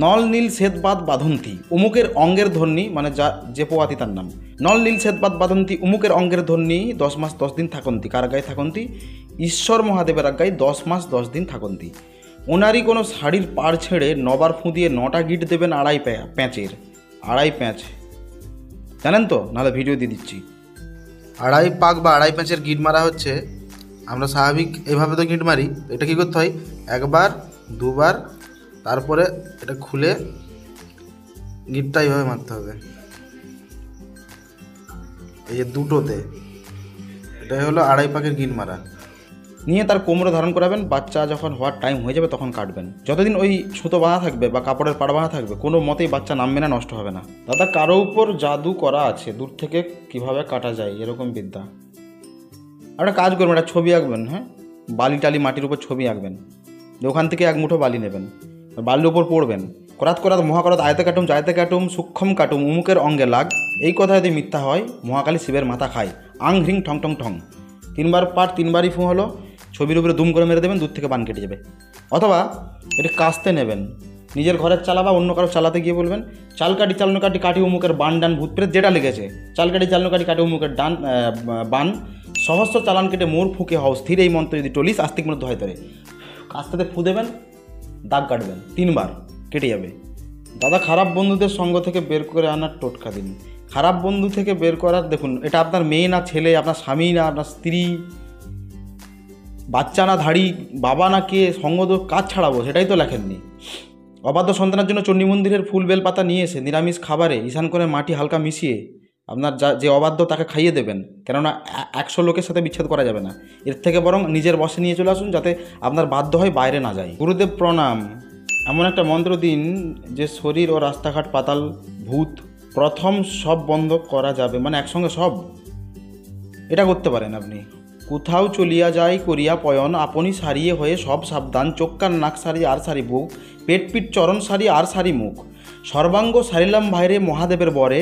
নল নীল শ্বেতবাদ বাঁধন্তি, উমুকের অঙ্গের ধ্বনি, মানে যে পোয়াতি তার নাম, নল নীল শ্বেতবাদ বাঁধন্তি, উমুকের অঙ্গের ধ্বনি 10 মাস 10 দিন থাকন্তি, কার আজ্ঞায় থাকন্তি? ঈশ্বর মহাদেবের আজ্ঞায় 10 মাস 10 দিন থাকন্তি। ওনারই কোনো শাড়ির পাড় ছেড়ে 9বার ফুঁ দিয়ে 9টা গিট দেবেন, 2.5 প্যাঁচের, 2.5 প্যাঁচ, জানেন তো, নাহলে ভিডিও দিয়ে দিচ্ছি। 2.5 পাক বা 2.5 প্যাঁচের গিট মারা হচ্ছে, আমরা স্বাভাবিক এভাবে তো গিট মারি, এটা কী করতে হয়, 1বার 2বার, তারপরে এটা খুলে গিটটা এইভাবে মারতে হবে, এই যে দুটোতে, এটাই হলো 2.5 পাকের গিট মারা। নিয়ে তার কোমরে ধারণ করাবেন, বাচ্চা যখন হওয়ার টাইম হয়ে যাবে তখন কাটবেন। যতদিন ওই সুতো বাঁধা থাকবে বা কাপড়ের পাড় বাঁধা থাকবে, কোনো মতেই বাচ্চা নামবে না, নষ্ট হবে না। দাদা, কারো উপর জাদু করা আছে, দূর থেকে কিভাবে কাটা যায়, এরকম বিদ্যা? একটা কাজ করবেন, একটা ছবি আঁকবেন, হ্যাঁ, বালি টালি মাটির উপর ছবি আঁকবেন, ওখান থেকে এক মুঠো বালি নেবেন, বালির উপর পড়বেন, করাত করাত মহাকরাত আয়তে কাটুম জায়তে কাটুম সূক্ষ্ম কাটুম উমুকের অঙ্গে লাগ। এই কথা যদি মিথ্যা হয় মহাকালী শিবের মাথা খায়, আং হ্রিং ঠং ঠং ঠং। 3 বার পাঠ 3 বারই ফু হলো, ছবির উপরে দুম করে মেরে দেবেন, দূর থেকে বান কেটে যাবে। অথবা এটি কাস্তে নেবেন, নিজের ঘরের চালা বা অন্য কারো চালাতে গিয়ে বলবেন, চাল কাটি চালনো কাটি কাটি উমুকের বান ডান ভূত প্রেত যেটা লেগেছে, চাল কাটি চালনো কাটি কাটি উমুকের ডান বান সহস্র চালান কেটে মোর ফুকে হও স্থির। এই মন্ত্র যদি টলিস আস্তিক মনে হয় তরে কাস্তেতে ফু দেবেন, দাগ কাটবেন, 3 বার কেটে যাবে। দাদা খারাপ বন্ধুদের সঙ্গ থেকে বের করে আনার টোটকা দিন। খারাপ বন্ধু থেকে বের করার, দেখুন এটা আপনার মেয়ে না ছেলে, আপনার স্বামী না আপনার স্ত্রী, বাচ্চা না ধাড়ি, বাবা না কে, সঙ্গ তো কাজ ছাড়াবো সেটাই তো লেখেননি। অবাধ্য সন্তানের জন্য চণ্ডী মন্দিরের ফুল বেল পাতা নিয়ে এসে নিরামিষ খাবারে ঈশান করে মাটি হালকা মিশিয়ে আপনার যে অবাধ্য তাকে খাইয়ে দেবেন, কেননা 100 লোকের সাথে বিচ্ছেদ করা যাবে না। এর থেকে বরং নিজের বশে নিয়ে চলে আসুন, যাতে আপনার বাধ্য হয় বাইরে না যায়। গুরুদেব প্রণাম। এমন একটা মন্ত্র দিন যে শরীর ও রাস্তাঘাট পাতাল ভূত প্রথম সব বন্ধ করা যাবে, মানে একসঙ্গে সব। এটা করতে পারেন আপনি। কোথাও চলিয়া যাই করিয়া পয়ন, আপনি সারিয়ে হয়ে সব সাবধান, চোখ কান নাক সারি আর সারি বুক, পেট পিঠ চরণ সারি আর সারি মুখ, সর্বাঙ্গ সারিলাম ভাইরে মহাদেবের বরে,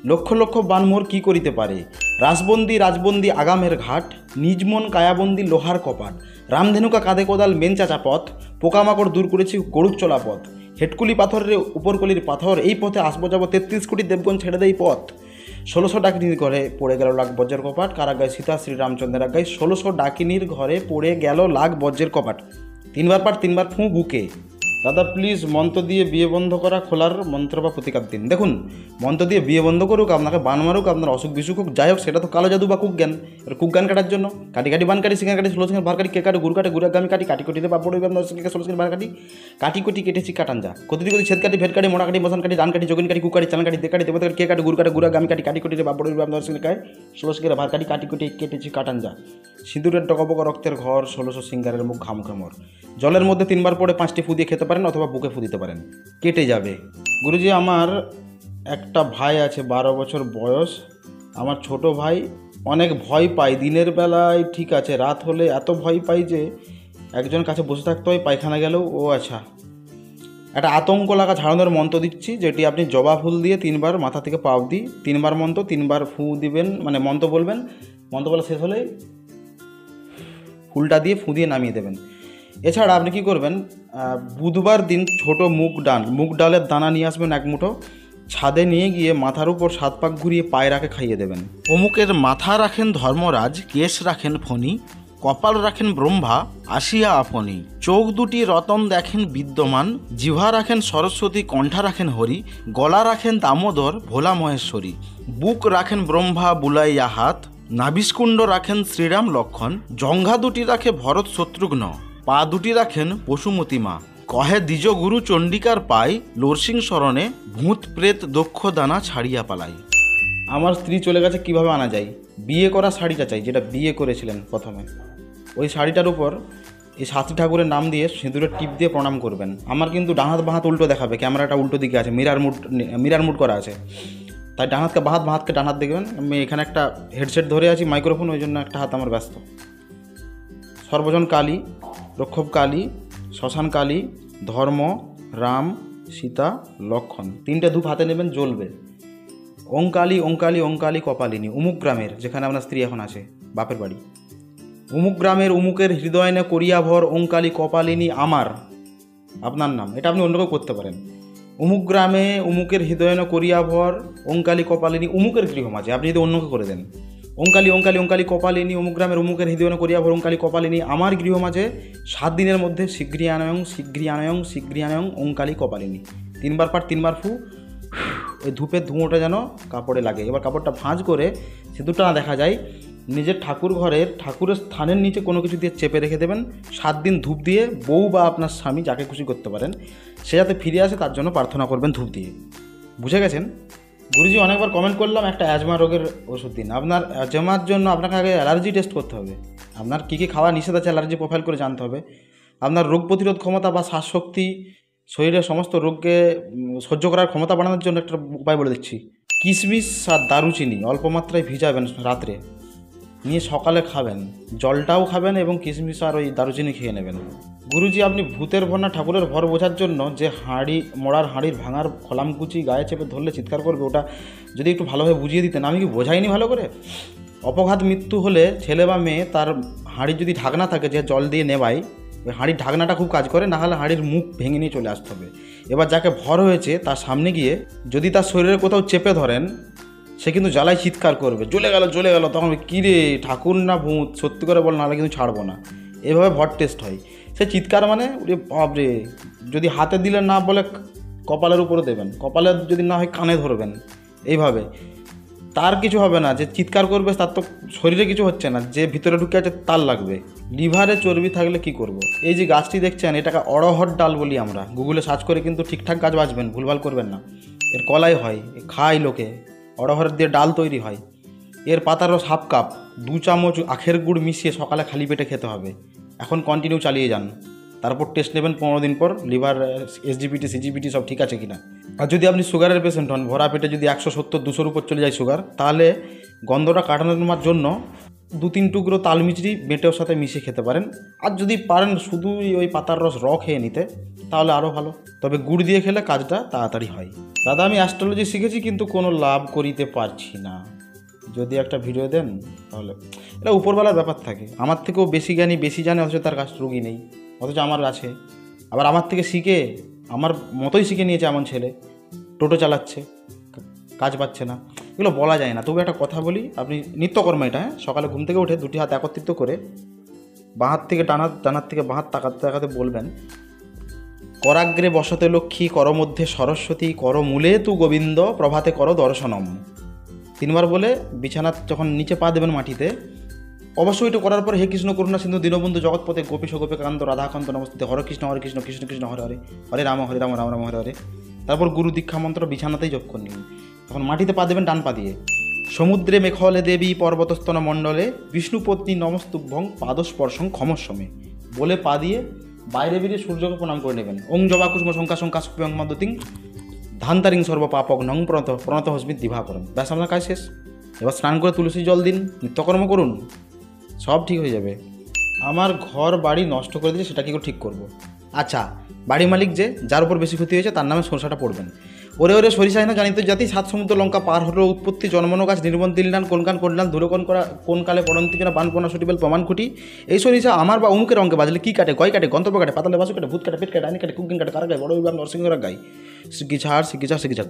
লক্ষ লক্ষ বান মোর কী করিতে পারে, রাজবন্দি রাজবন্দি আগামের ঘাট, নিজমন কায়াবন্দি লোহার কপাট, রামধেনুকা কাঁধে কোদাল মেনচাচা পথ, পোকামাকড় দূর করেছি গরুর চলা পথ, হেটকুলি পাথরের উপরকলির পাথর, এই পথে আসবো যাবো 33 কোটি দেবগণ ছেড়ে দেয় পথ। 1600 ডাকিনীর ঘরে পড়ে গেল লাখ বজ্রের কপাট, কারাগায় সীতা শ্রীরামচন্দ্রের আজ্ঞায় 1600 ডাকিনীর ঘরে পড়ে গেল লাখ বজ্রের কপাট। 3 বার পাঠ 3 বার ফু বুকে। দাদা প্লিজ মন্ত্র দিয়ে বিয়ে বন্ধ করা খোলার মন্ত্র বা প্রতিকার দিন। দেখুন মন্ত্র দিয়ে বিয়ে বন্ধ করুক, আপনাকে বান মারুক, আপনার অসুখ বিসুখ হোক, যাই হোক, সেটা তো কালো জাদু বা কুজ্ঞান। এবার কুজ্ঞান কাটার জন্য কাটি কাটি বান কাটি সিঙ্গা কাটি 16 সিঙ্গার ভার কাটি কে কাটি গুড় কাটে গুড় গামি কাটি কাটি কটিতে বাপ পড়বে আপনার 16 সিঙ্গার ভার কাটি কাটি কোটি কেটেছি কাটান যা কতি কতি ছেদ কাটি ভেট কাটি মোড়া কাটি বসান কাটি ডান কাটি যোগিন কাটি কুকাটি চালান কাটি দে কাটি দেবতা কে কাটি গুড় কাটে গুড়া গামি কাটি কাটি কটিতে বাপ পড়বে আপনার 16 সিঙ্গার ভার কাটি কাটি কোটি কেটেছি কাটান যা। সিঁদুরের টকবক রক্তের ঘর 1600 সিঙ্গারের মুখ ঘামুখে মর। জলের মধ্যে 3 বার পরে 5টি ফু দিয়ে খেতে পারেন, অথবা বুকে ফু দিতে পারেন, কেটে যাবে। গুরুজি আমার একটা ভাই আছে 12 বছর বয়স। আমার ছোট ভাই অনেক ভয় পায়, দিনের বেলায় ঠিক আছে, রাত হলে এত ভয় পাই যে একজন কাছে বসে থাকতে হয়, পায়খানা গেলেও। ও আচ্ছা, একটা আতঙ্ক লাগা ঝাড়ানোর মন্ত্র দিচ্ছি, যেটি আপনি জবা ফুল দিয়ে 3 বার মাথা থেকে পা অবধি 3 বার মন্ত্র 3 বার ফু দিবেন, মানে মন্ত্র বলবেন, মন্ত্র বলা শেষ হলেই ফুলটা দিয়ে ফু দিয়ে নামিয়ে দেবেন। এছাড়া আপনি কী করবেন, বুধবার দিন ছোট মুগ ডালের দানা নিয়ে আসবেন 1 মুঠো, ছাদে নিয়ে গিয়ে মাথার উপর 7 পাক ঘুরিয়ে পায়রাকে খাইয়ে দেবেন। অমুকের মাথা রাখেন ধর্মরাজ, কেশ রাখেন ফণি, কপাল রাখেন ব্রহ্মা আসিয়া আপনি, চোখ দুটি রতন দেখেন বিদ্যমান, জিহ্বা রাখেন সরস্বতী, কণ্ঠা রাখেন হরি, গলা রাখেন দামোদর ভোলা মহেশ্বরী, বুক রাখেন ব্রহ্মা বুলাইয়া হাত, নাভিষ্কুণ্ড রাখেন শ্রীরাম লক্ষণ, জঙ্ঘা দুটি রাখে ভরত শত্রুঘ্ন, পা দুটি রাখেন পশুমতী মা, কহে দ্বিজ গুরু চণ্ডিকার পাই, লোরসিং শরণে ভূত প্রেত দক্ষ দানা ছাড়িয়া পালাই। আমার স্ত্রী চলে গেছে, কিভাবে আনা যায়? বিয়ে করা শাড়িটা চাই, যেটা বিয়ে করেছিলেন প্রথমে, ওই শাড়িটার উপর এই 7টি ঠাকুরের নাম দিয়ে সিঁদুরের টিপ দিয়ে প্রণাম করবেন। আমার কিন্তু ডান হাত বাঁ হাত উল্টো দেখাবে, ক্যামেরাটা উল্টো দিকে আছে, মিরার মুড করা আছে, তাই ডান হাতকে বাঁ হাতকে ডান হাত দেখবেন। আমি এখানে একটা হেডসেট ধরে আছি, মাইক্রোফোন, ওই জন্য একটা হাত আমার ব্যস্ত। সর্বজন কালী, রক্ষব কালী, শ্মশান কালী, ধর্ম, রাম, সীতা, লক্ষণ, 3টে ধূপ হাতে নেবেন, জ্বলবে। ওঙ্কালী ওঙ্কালী ওঙ্কালী কপালিনী, উমুক গ্রামের, যেখানে আপনার স্ত্রী এখন আছে, বাপের বাড়ি, উমুক গ্রামের উমুকের হৃদয়নে করিয়া ভর, ওঙ্কালী কপালিনী আমার, আপনার নাম। এটা আপনি অন্য কেউ করতে পারেন। উমুক গ্রামে উমুকের হৃদয়নে করিয়া ভর, ওঙ্কালী কপালিনী উমুকের গৃহ মাঝে, আপনি যদি অন্যকে করে দেন, ওঙ্কালী ওঙ্কালী ওঙ্কালী কপালিনী, অমুক গ্রামের উমুকের হৃদয়নে করিয়া ভর, ওঙ্কালী কপালিনী আমার গৃহ মাঝে 7 দিনের মধ্যে শীঘ্রিয়ানয়ং শীঘ্রিয়ানয়ং শীঘ্রিয়ানয়ং ওঙ্কালী কপালিনী। 3 বার পাঠ 3 বার ফু, ওই ধূপের ধুঁয়োটা যেন কাপড়ে লাগে। এবার কাপড়টা ভাঁজ করে সিঁদুরটা না দেখা যায়, নিজের ঠাকুরের স্থানের নিচে কোনো কিছু দিয়ে চেপে রেখে দেবেন। 7 দিন ধূপ দিয়ে বউ বা আপনার স্বামী যাকে খুশি করতে পারেন, সে যাতে ফিরে আসে তার জন্য প্রার্থনা করবেন ধূপ দিয়ে। বুঝে গেছেন? গুরুজি অনেকবার কমেন্ট করলাম একটা অ্যাজমা রোগের ওষুধ দিন। আপনার অ্যাজমার জন্য আপনাকে আগে অ্যালার্জি টেস্ট করতে হবে, আপনার কী কী খাওয়া নিষেধ আছে অ্যালার্জি প্রোফাইল করে জানতে হবে। আপনার রোগ প্রতিরোধ ক্ষমতা বা শ্বাসশক্তি, শরীরের সমস্ত রোগকে সহ্য করার ক্ষমতা বাড়ানোর জন্য একটা উপায় বলে দিচ্ছি। কিশমিশ আর দারুচিনি অল্প মাত্রায় ভিজাবেন রাত্রে, নিয়ে সকালে খাবেন, জলটাও খাবেন এবং কিশমিশ আর ওই দারুচিনি খেয়ে নেবেন। গুরুজি, আপনি ভূতের ভর না ঠাকুরের ভর বোঝার জন্য যে মোড়ার হাঁড়ির ভাঙার খলামকুচি গায়ে চেপে ধরলে চিৎকার করবে, ওটা যদি একটু ভালোভাবে বুঝিয়ে দিতেন। আমি কি বোঝাইনি ভালো করে? অপঘাত মৃত্যু হলে ছেলে বা মেয়ে তার হাঁড়ির যদি ঢাকনা থাকে যে জল দিয়ে নেবায়, ওই হাঁড়ির ঢাকনাটা খুব কাজ করে, না হলে হাঁড়ির মুখ ভেঙে নিয়ে চলে আসতে হবে। এবার যাকে ভর হয়েছে তার সামনে গিয়ে যদি তার শরীরে কোথাও চেপে ধরেন, সে কিন্তু জ্বালায় চিৎকার করবে, জ্বলে গেল। তখন কী রে, ঠাকুর না ভূত, সত্যি করে বল, নাহলে কিন্তু ছাড়বো না। এভাবে ভর টেস্ট হয়। সে চিৎকার মানে ওরে বাপরে, যদি হাতে দিলে না বলে কপালের উপরে দেবেন, কপালে যদি না হয় কানে ধরবেন, এইভাবে। তার কিছু হবে না, যে চিৎকার করবে তার তো শরীরে কিছু হচ্ছে না, যে ভিতরে ঢুকে আছে তার লাগবে। লিভারে চর্বি থাকলে কি করব? এই যে গাছটি দেখছেন, এটাকে অড়হর ডাল বলি আমরা। গুগলে সার্চ করে কিন্তু ঠিকঠাক গাছ বাঁচবেন, ভুলভাল করবেন না। এর কলাই হয়, খায় লোকে, অড়হরের দিয়ে ডাল তৈরি হয়। এর পাতার রস 1/2 কাপ, 2 চামচ আখের গুড় মিশিয়ে সকালে খালি পেটে খেতে হবে। এখন কন্টিনিউ চালিয়ে যান, তারপর টেস্ট নেবেন 15 দিন পর, লিভার, এসজিপিটি, সিজিপিটি সব ঠিক আছে কিনা। আর যদি আপনি সুগারের পেশেন্ট হন, ভরা পেটে যদি 170-200-র উপর চলে যায় সুগার, তাহলে গন্ধটা কাটানোর জন্য 2-3 টুকরো তাল মিচড়ি বেটের সাথে মিশিয়ে খেতে পারেন। আর যদি পারেন শুধু ওই পাতার রস খেয়ে নিতে, তাহলে আরও ভালো। তবে গুড় দিয়ে খেলে কাজটা তাড়াতাড়ি হয়। দাদা, আমি অ্যাস্ট্রোলজি শিখেছি কিন্তু কোনো লাভ করিতে পারছি না। যদি একটা ভিডিও দেন তাহলে। এটা উপরওয়ালার ব্যাপার থাকে। আমার থেকেও বেশি জ্ঞানী, বেশি জানে, অথচ তার কাছে রুগী নেই, অথচ আমার আছে। আবার আমার থেকে শিখে, আমার মতোই শিখে নিয়েছে এমন ছেলে, টোটো চালাচ্ছে, কাজ পাচ্ছে না। এগুলো বলা যায় না। তবু একটা কথা বলি, আপনি নিত্যকর্ম এটা, সকালে ঘুম থেকে উঠে 2টি হাত একত্রিত করে বাঁ হাত থেকে ডানার থেকে বাঁ হাত তাকাতে তাকাতে বলবেন, করাগ্রে বসতে লক্ষ্মী, কর মধ্যে সরস্বতী, কর মূলে তু গোবিন্দ, প্রভাতে কর দর্শনম। 3 বার বলে বিছানার যখন নিচে পা দেবেন মাটিতে, অবশ্যই এটা করার পর হে কৃষ্ণ করুণা সিন্ধু দীনবন্ধু জগৎপথে গোপীশ গোপীকান্ত রাধাকান্ত নমস্তে, হরে কৃষ্ণ কৃষ্ণ কৃষ্ণ হরে হরে, হরে রাম রাম রাম হরে হরে। তারপর গুরু দীক্ষা মন্ত্র বিছানাতেই জপ করে নিন। তখন মাটিতে পা দেবেন ডান পা দিয়ে। সমুদ্রে মেঘলে দেবী পর্বতস্তন মণ্ডলে, বিষ্ণুপত্নী নমস্তুভ্যং পাদস্পর্শং ক্ষমস্বমে বলে পা দিয়ে বাইরে বেরিয়ে সূর্যকে প্রণাম করে নেবেন। ওং জবা কুষ্ম শঙ্কা সুপ্যং মদতিং ধান্তারিং সর্ব পাপক নং প্রণত হস্মিত দিভাকরণ। ব্যাস, আপনার কাজ শেষ। এবার স্নান করে তুলসী জল দিন, নিত্যকর্ম করুন, সব ঠিক হয়ে যাবে। আমার ঘর বাড়ি নষ্ট করে দিয়েছে, সেটা কী করে ঠিক করব? আচ্ছা, বাড়ি মালিক যার উপর বেশি ক্ষতি হয়েছে তার নামে সরষাটা পড়বেন। ওরে সরিষায় না জানিত জাতি, 7 সমুদ্র লঙ্কা পার হলো উৎপত্তি, জন্মনো গাছ নির্বন তিলনান, কোনকান কোনলান ধুলোকন করা, কোন কালে পড়ন্তি যেন বানপোনা সুটিবেল প্রমাণ খুঁটি। এই সরিষা আমার বা অমুকের অঙ্কে বাজলে কী কাটে, গয় কাটে, গন্তব্য কাটে, পাতালে বাসু কাটে, ভূত কাটে, পেট কাটে, আনি কাটে, কুকিং কাটে, কারা গায়ে, বড় বিভাগ নরসিংহরা গায়ে, সিকিছাড়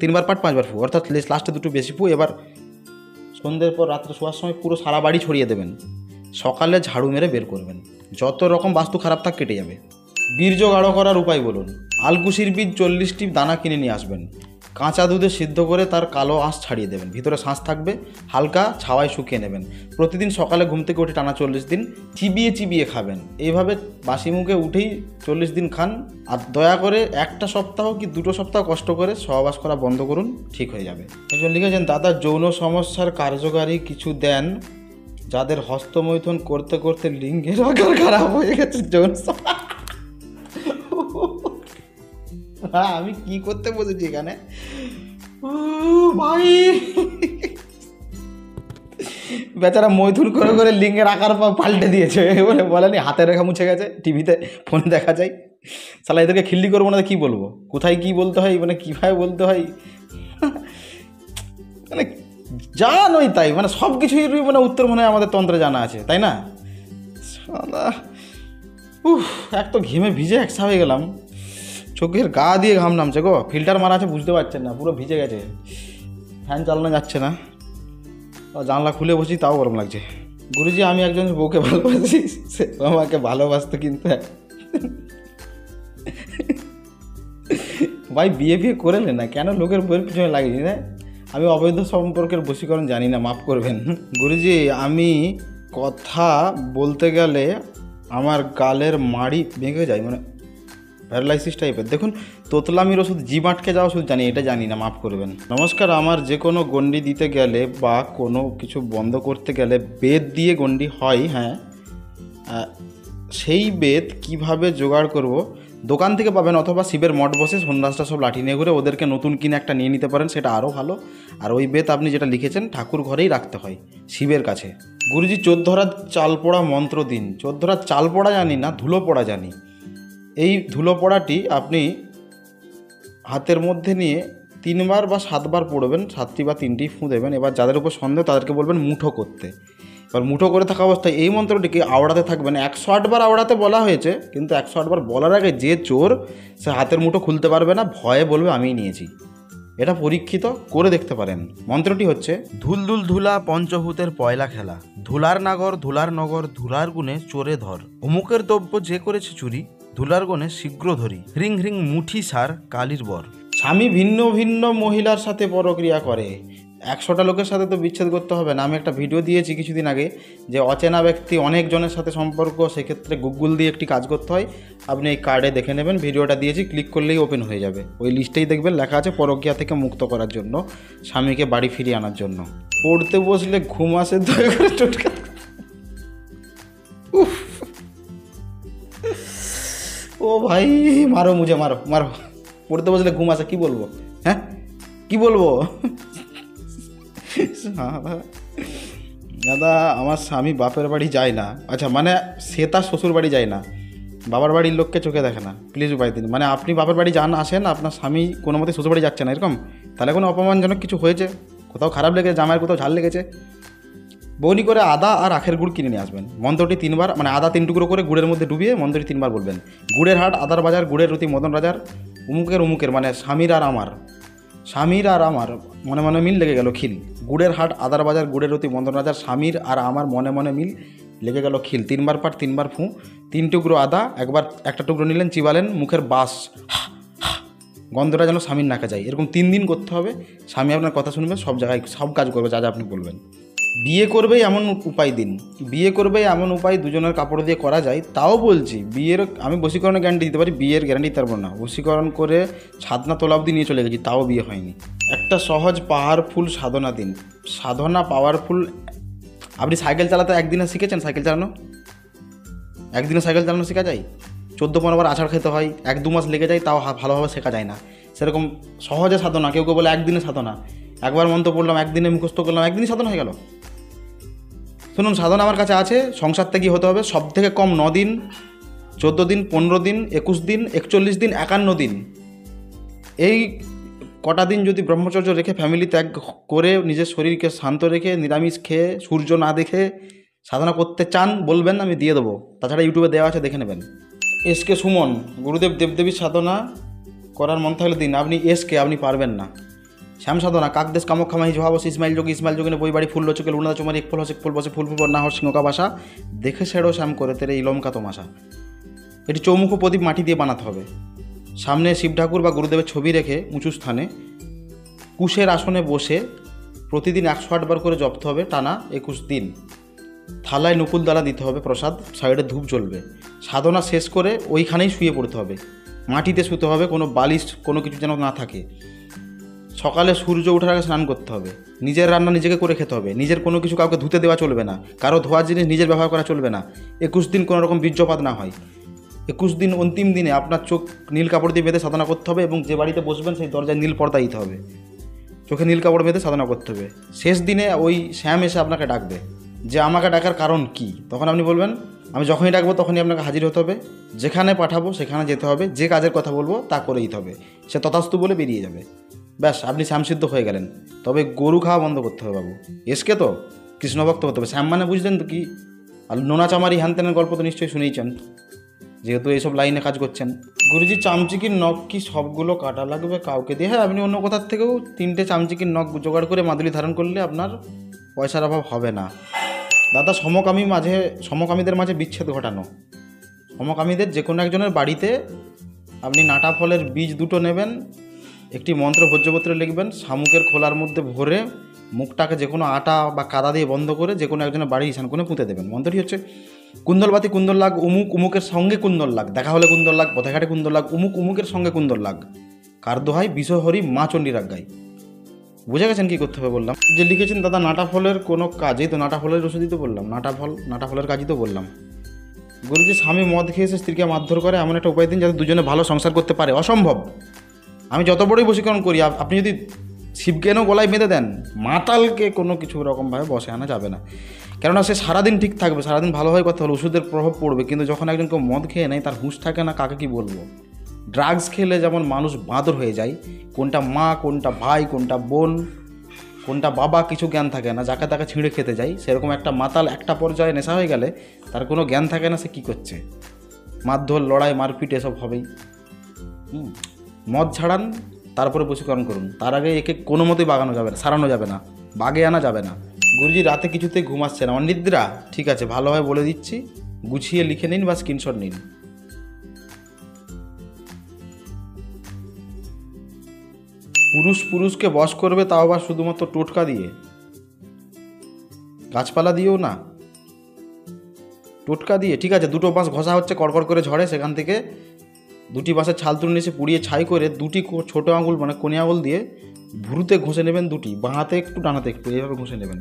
3 বার পাঠ 5 বার ফু, অর্থাৎ লাস্টে 2টো বেশি ফু। এবার সন্ধ্যের পর রাত্রে শোয়ার সময় পুরো সারা বাড়ি ছড়িয়ে দেবেন, সকালে ঝাড়ু মেরে বের করবেন, যত রকম বাস্তু খারাপ থাক কেটে যাবে। বীর্য গাঢ় করার উপায় বলুন। আলকুশির বীজ 40টি দানা কিনে নিয়ে আসবেন, কাঁচা দুধে সিদ্ধ করে তার কালো আঁশ ছাড়িয়ে দেবেন, ভিতরে শাঁস থাকবে, হালকা ছাওয়ায় শুকিয়ে নেবেন। প্রতিদিন সকালে ঘুম থেকে উঠে টানা 40 দিন চিবিয়ে খাবেন। এইভাবে বাসি মুখে উঠেই 40 দিন খান। আর দয়া করে 1টা সপ্তাহ কি 2টো সপ্তাহ কষ্ট করে সহবাস করা বন্ধ করুন, ঠিক হয়ে যাবে। একজন লিখেছেন, দাদা যৌন সমস্যার কার্যকারী কিছু দেন, যাদের হস্তমৈথুন করতে করতে লিঙ্গের আকার খারাপ হয়ে গেছে। যৌন আমি কি করতে বসেছি এখানে ভাই, বেচারা মৈথুন করে করে লিঙ্গের আকার পাল্টে দিয়েছে। বলেনি হাতের রেখা মুছে গেছে, টিভিতে ফোনে দেখা যায়। শালা এদেরকে খিল্লি করবো না, কী বলবো, কোথায় কী বলতে হয়, মানে কীভাবে বলতে হয়, মানে যা নয় তাই, মানে সব কিছুই মানে উত্তর মনে হয় আমাদের তন্ত্রে জানা আছে, তাই না? এক তো ঘেমে ভিজে একসা হয়ে গেলাম, চোখের গা দিয়ে ঘাম নামছে গো। ফিল্টার মারা আছে বুঝতে পারছেন না, পুরো ভিজে গেছে, ফ্যান চালানো যাচ্ছে না, জানলা খুলে বসি তাও গরম লাগছে। গুরুজি, আমি একজন বউকে ভালোবাসি, সে আমাকে ভালোবাসতো, কিন্তু ভাই বিয়ে করে না, কেন লোকের বইয়ের পিছনে লাগিয়েছি না? আমি অবৈধ সম্পর্কের বশীকরণ জানি না, মাফ করবেন। গুরুজি, আমি কথা বলতে গেলে আমার গালের মাড়ি ভেঙে যায়, মানে প্যারালাইসিস টাইপের। দেখুন, তোতলামির ওষুধ জিভ আটকে যাওয়া ওষুধ জানি, এটা জানি না, মাফ করবেন। নমস্কার, আমার যে কোনো গণ্ডি দিতে গেলে বা কোনো কিছু বন্ধ করতে গেলে বেদ দিয়ে গণ্ডি হয়, হ্যাঁ, সেই বেদ কিভাবে জোগাড় করব দোকান থেকে পাবেন, অথবা শিবের মঠ বসে সন্ন্যাসটা সব লাঠি নিয়ে ঘুরে ওদেরকে নতুন কিনে একটা নিয়ে নিতে পারেন, সেটা আরও ভালো। আর ওই বেত আপনি যেটা লিখেছেন ঠাকুর ঘরেই রাখতে হয় শিবের কাছে। গুরুজি 14 রাত চাল পোড়া মন্ত্র দিন। 14 রাত চাল পোড়া জানি না, ধুলো পোড়া জানি। এই ধুলো পোড়াটি আপনি হাতের মধ্যে নিয়ে 3 বার বা 7 বার পড়বেন, 7টি বা 3টি ফুঁ দেবেন। এবার যাদের উপর সন্দেহ তাদেরকে বলবেন মুঠো করতে। এবার মুঠো করে থাকা অবস্থায় এই মন্ত্রটিকে আওড়াতে থাকবেন। 108 বার আওড়াতে বলা হয়েছে, কিন্তু 108 বার বলার আগে যে চোর সে হাতের মুঠো খুলতে পারবে না, ভয়ে বলবে আমিই নিয়েছি। এটা পরীক্ষিত, করে দেখতে পারেন। মন্ত্রটি হচ্ছে ধুল ধুল ধুলা পঞ্চভূতের পয়লা খেলা, ধুলার নাগর ধুলার নগর ধুলার গুণে চোরে ধর, অমুকের দ্রব্য যে করেছে চুরি, ধুলার গুণে শীঘ্র ধরি, হ্রিং হ্রিং মুঠি সার কালির বর। স্বামী ভিন্ন ভিন্ন মহিলার সাথে পরক্রিয়া করে। 100টা লোকের সাথে তো বিচ্ছেদ করতে হবে না। আমি একটা ভিডিও দিয়েছি কিছুদিন আগে, যে অচেনা ব্যক্তি অনেকজনের সাথে সম্পর্ক, সেক্ষেত্রে গুগল দিয়ে একটি কাজ করতে হয়। আপনি এই কার্ডে দেখে নেবেন, ভিডিওটা দিয়েছি, ক্লিক করলেই ওপেন হয়ে যাবে। ওই লিস্টেই দেখবেন লেখা আছে পরক্রিয়া থেকে মুক্ত করার জন্য, স্বামীকে বাড়ি ফিরিয়ে আনার জন্য। পড়তে বসলে ঘুম আসে দয়া করে টোটকা। উফ, ও ভাই মারো মুঝে, মারো মারো। পড়তে বসলে ঘুম আসে, কি বলবো? হ্যাঁ কি বলবো? দাদা আমার স্বামী বাপের বাড়ি যায় না। আচ্ছা, মানে সে তার শ্বশুর বাড়ি যায় না, বাবার বাড়ির লোককে চোখে দেখে না। প্লিজ উপায় দিন। মানে আপনি বাপের বাড়ি যান, আসেন, আপনার স্বামী কোনো মতে শ্বশুর বাড়ি যাচ্ছে না, এরকম? তাহলে কোনো অপমানজনক কিছু হয়েছে, কোথাও খারাপ লেগেছে, জামাইয়ের কোথাও ঝাল লেগেছে। বৌনি করে আদা আর আখের গুড় কিনে নিয়ে আসবেন। মন্ত্রটি 3 বার, মানে আদা 3 টুকরো করে গুড়ের মধ্যে ডুবিয়ে মন্ত্রটি 3 বার বলবেন। গুড়ের হাট, আদার বাজার, গুড়ের রুটি মদন রাজার, উমুকের মানে স্বামীর আর আমার মনে মনে মিল লেগে গেল খিল। গুড়ের হাট, আদার বাজার, গুড়ের রুটি মদন রাজার, স্বামীর আর আমার মনে মনে মিল লেগে গেল খিল। 3 বার পাঠ, 3 বার ফুঁ। 3 টুকরো আদা, একবার একটা টুকরো নিলেন, চিবালেন, মুখের বাস গন্ধটা যেন স্বামীর নাকে যায়। এরকম 3 দিন করতে হবে। স্বামী আপনার কথা শুনবে, সব জায়গায় সব কাজ করবে যা যা আপনি বলবেন। বিয়ে করবেই এমন উপায় দিন। বিয়ে করবেই এমন উপায় দুজনের কাপড় দিয়ে করা যায়, তাও বলছি। বিয়ের আমি বশীকরণের গ্যারান্টি দিতে পারি, বিয়ের গ্যারান্টি দিতে পারবো না। বশীকরণ করে ছাদনা তোলা অবধি নিয়ে চলে গেছি, তাও বিয়ে হয়নি। একটা সহজ পাওয়ারফুল সাধনা দিন। সাধনা পাওয়ারফুল। আপনি সাইকেল চালাতে একদিনে শিখেছেন? সাইকেল চালানো একদিনে সাইকেল চালানো শেখা যায়? 14-15 বার আছাড় খেতে হয়, 1-2 মাস লেগে যায়, তাও ভালোভাবে শেখা যায় না। সেরকম সহজে সাধনা, কেউ কেউ বলে একদিনে সাধনা। একবার মন্ত্র পড়লাম, একদিনে মুখস্থ করলাম, একদিনই সাধনা হয়ে গেল। শুনুন, সাধনা আমার কাছে আছে। সংসার থেকে হতে হবে সব থেকে কম 9 দিন, 14 দিন, 15 দিন, 21 দিন, 41 দিন, 51 দিন। এই কটা দিন যদি ব্রহ্মচর্য রেখে, ফ্যামিলি ত্যাগ করে, নিজের শরীরকে শান্ত রেখে, নিরামিষ খেয়ে, সূর্য না দেখে সাধনা করতে চান, বলবেন, আমি দিয়ে দেবো। তাছাড়া ইউটিউবে দেওয়া আছে, দেখে নেবেন। এসকে সুমন, গুরুদেব দেবদেবীর সাধনা করার মন থাকলে দিন। আপনি আপনি পারবেন না। শ্যাম সাধনা, কাকদেশ কামক্ষা মাহি জহাবস ইসমাইল যোগিনে বই বাড়ি ফুল চোখে লুনা চুমারি এক ফুল হসে ফুল বসে ফুল ফুল না হর সিংহকা বাসা দেখে সেড়ো শ্যাম করে তেরে ইলমকা তোমাশা। এটি চৌমুখ প্রদীপ মাটি দিয়ে বানাতে হবে। সামনে শিব ঠাকুর বা গুরুদেবের ছবি রেখে উঁচু স্থানে কুশের আসনে বসে প্রতিদিন 108 বার করে জপতে হবে টানা 21 দিন। থালায় নুকুল দানা দিতে হবে প্রসাদ, সাইডে ধূপ জ্বলবে। সাধনা শেষ করে ওইখানেই শুয়ে পড়তে হবে। মাটিতে শুতে হবে, কোনো বালিশ কোনো কিছু যেন না থাকে। সকালে সূর্য ওঠার আগে স্নান করতে হবে। নিজের রান্না নিজেকে করে খেতে হবে। নিজের কোনো কিছু কাউকে ধুতে দেওয়া চলবে না। কারো ধোয়ার জিনিস নিজের ব্যবহার করা চলবে না। 21 দিন কোনো রকম বীর্যপাত না হয়। 21 দিন অন্তিম দিনে আপনার চোখ নীল কাপড় দিয়ে বেঁধে সাধনা করতে হবে, এবং যে বাড়িতে বসবেন সেই দরজায় নীল পর্দা দিতে হবে। চোখে নীল কাপড় বেঁধে সাধনা করতে হবে। শেষ দিনে ওই শ্যাম এসে আপনাকে ডাকবে, যে আমাকে ডাকার কারণ কি। তখন আপনি বলবেন, আমি যখনই ডাকবো তখনই আপনাকে হাজির হতে হবে, যেখানে পাঠাবো সেখানে যেতে হবে, যে কাজের কথা বলবো তা করেই দিতে হবে। সে তথাস্তু বলে বেরিয়ে যাবে। ব্যাস, আপনি শ্যামসিদ্ধ হয়ে গেলেন। তবে গরু খাওয়া বন্ধ করতে হবে বাবু। এসকে তো কৃষ্ণভক্ত হতে হবে। শ্যাম মানে বুঝলেন তো কি? আর নোনা চামারি হ্যানত্যানের গল্প তো নিশ্চয়ই শুনেইছেন, যেহেতু এইসব লাইনে কাজ করছেন। গুরুজি, চামচিকির নখ কি সবগুলো কাটা লাগবে কাউকে দিয়ে? হ্যাঁ, আপনি অন্য কোথার থেকেও 3টে চামচিকির নখ জোগাড় করে মাদুলি ধারণ করলে আপনার পয়সার অভাব হবে না। দাদা, সমকামীদের মাঝে বিচ্ছেদ ঘটানো। সমকামীদের যে কোনো একজনের বাড়িতে আপনি নাটা ফলের বীজ 2টো নেবেন, একটি মন্ত্র ভোজ্যপত্রে লিখবেন, শামুকের খোলার মধ্যে ভরে মুখটাকে যে কোনো আটা বা কাদা দিয়ে বন্ধ করে যে কোনো একজনের বাড়ি ঈশান কোণে পুঁতে দেবেন। মন্ত্রটি হচ্ছে, কুন্দলবাতি কুন্দল লাগ, উমুকের সঙ্গে কুন্দল লাগ, দেখা হলে কুন্দল লাগ, পথে ঘাটে কুন্দল লাগ, উমুকের সঙ্গে কুন্দল লাগ, কার দোহাই বিশ্বহরি মা চণ্ডীর আজ্ঞায়। বুঝে গেছেন কী করতে হবে বললাম? যে লিখেছেন দাদা নাটা ফলের কোনো কাজেই তো, নাটা ফলের ওষুধই তো বললাম, নাটা ফলের কাজই তো বললাম। গুরুজি স্বামী মদ খেয়ে এসে স্ত্রীকে মারধর করে, এমন একটা উপায় দিন যাতে দুজনে ভালো সংসার করতে পারে। অসম্ভব। আমি যত বড়ই বশীকরণ করি, আপনি যদি শিবজ্ঞানও গলায় বেঁধে দেন, মাতালকে কোনো কিছু রকমভাবে বসে আনা যাবে না। কেননা সে সারাদিন ঠিক থাকবে, সারাদিন ভালোভাবে কথা হলো, ওষুধের প্রভাব পড়বে, কিন্তু যখন একজন কেউ মদ খেয়ে নেয় তার হুঁশ থাকে না, কাকে কি বলবো। ড্রাগস খেলে যেমন মানুষ বাঁদর হয়ে যায়, কোনটা মা, কোনটা ভাই, কোনটা বোন, কোনটা বাবা, কিছু জ্ঞান থাকে না, যাকে তাকে ছিঁড়ে খেতে যায়, সেরকম একটা মাতাল একটা পর্যায়ে নেশা হয়ে গেলে তার কোনো জ্ঞান থাকে না সে কী করছে। মারধর, লড়াই, মারপিট এসব হবেই। মদ ছাড়ান, তারপরে বশীকরণ করুন, তার আগে একে কোনো মতেই বাগানো যাবে না, সারানো যাবে না, বাগে আনা যাবে না। গুরুজি রাতে কিছুতেই ঘুম আসছে না, অনিদ্রা। ঠিক আছে, ভালোভাবে বলে দিচ্ছি, গুছিয়ে লিখে নিন বা স্ক্রিনশট নিন। পুরুষকে বশ করবে, তাও আবার শুধুমাত্র টোটকা দিয়ে, গাছপালা দিয়েও না, টোটকা দিয়ে। ঠিক আছে, দুটো বাঁশ ঘষা হচ্ছে, কড়কড় করে ঝরে, সেখান থেকে দুটি বাঁশের ছাল তুলে নিয়ে এসে পুড়িয়ে ছাই করে দুটি ছোটো আঙুল মানে কোনি আঙুল দিয়ে ভুরুতে ঘষে নেবেন, দুটি, বাঁ হাতে একটু ডান হাতে একটু, এইভাবে ঘষে নেবেন।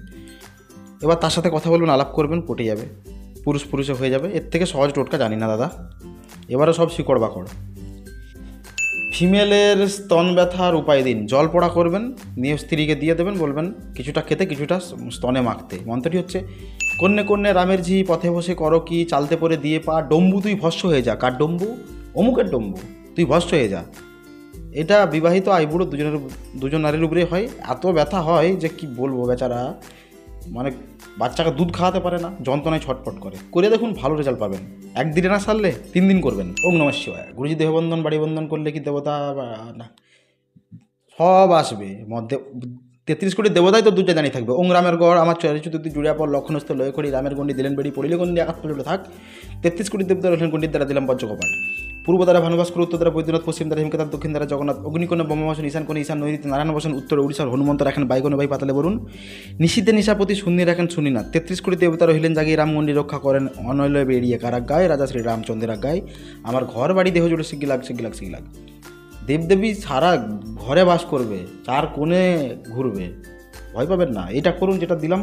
এবার তার সাথে কথা বলবেন, আলাপ করবেন, পটে যাবে, পুরুষে হয়ে যাবে। এর থেকে সহজ টোটকা জানি না দাদা, এবারে সব শিকড় বাকড়। ফিমেলের স্তন ব্যথার উপায় দিন, জল পোড়া করবেন, নিয়ে স্ত্রীকে দিয়ে দেবেন, বলবেন কিছুটা খেতে কিছুটা স্তনে মাখতে। মন্ত্রটি হচ্ছে, কন্যে কন্যে রামের ঝি পথে বসে করো কি, চালতে পরে দিয়ে পা, ডম্বু তুই ভস্য হয়ে যা। কার ডম্বু? অমুকের ডম্বু, তুই ভস্য হয়ে যা। এটা বিবাহিত আইবুড়ো দুজন নারীর উপরে হয়। এত ব্যথা হয় যে কি বলবো, বেচারা মানে বাচ্চাকে দুধ খাওয়াতে পারে না, যন্ত্রণায় ছটফট করে দেখুন, ভালো রেজাল্ট পাবেন। একদিনে না সারলে 3 দিন করবেন। ওম নমঃ শিবায়। গুরুজি দেহবন্ধন বাড়ি বন্ধন করলে কি দেবতা না সব আসবে মধ্যে। 33 কোটি দেবতাই তো দুটো জানি থাকবে। ওং রামের গড় আমার চরিচুতি জুড়িয়া পর লক্ষণস্থ লয় করি, রামের গণ্ডি দিলেন বেড়ি, পড়িলে গণ্ডি আকাশ পড়িলে থাক। 33 কোটি দেবতা রইলেন গণ্ডির দ্বারা দিলাম পঞ্চকপাট। পূর্ব দ্বারা ভানুভাস্কর, উত্তর দ্বারা বৈদ্যনাথ, পশ্চিম দ্বারা হিমকেতার, দক্ষিণ দ্বারা জগন্নাথ, অগ্নিকোণে ব্রহ্মবাসন, ঈশান কোণে ঈশান নৈরিতে নারায়ণ বসন, উত্তরে উড়িষ্যার হনুমন্ত রাখেন, বাইকোণে ভাই পাতালে বরুণ, নিশীতে নিশাপতি শূন্য রাখেন শুনিনাথ। 33 কোটি দেবতা রহিলেন জাগিয়ে, রামগণ্ডি রক্ষা করেন অনৈলয় বেরিয়ে কারাগায়, রাজা শ্রী রামচন্দ্রের আজ্ঞায়, আমার ঘর বাড়ি দেহ জুড়ে সিগিলাগ। দেবদেবী সারা ঘরে বাস করবে, 4 কোণে ঘুরবে, ভয় পাবেন না। এটা করুন যেটা দিলাম।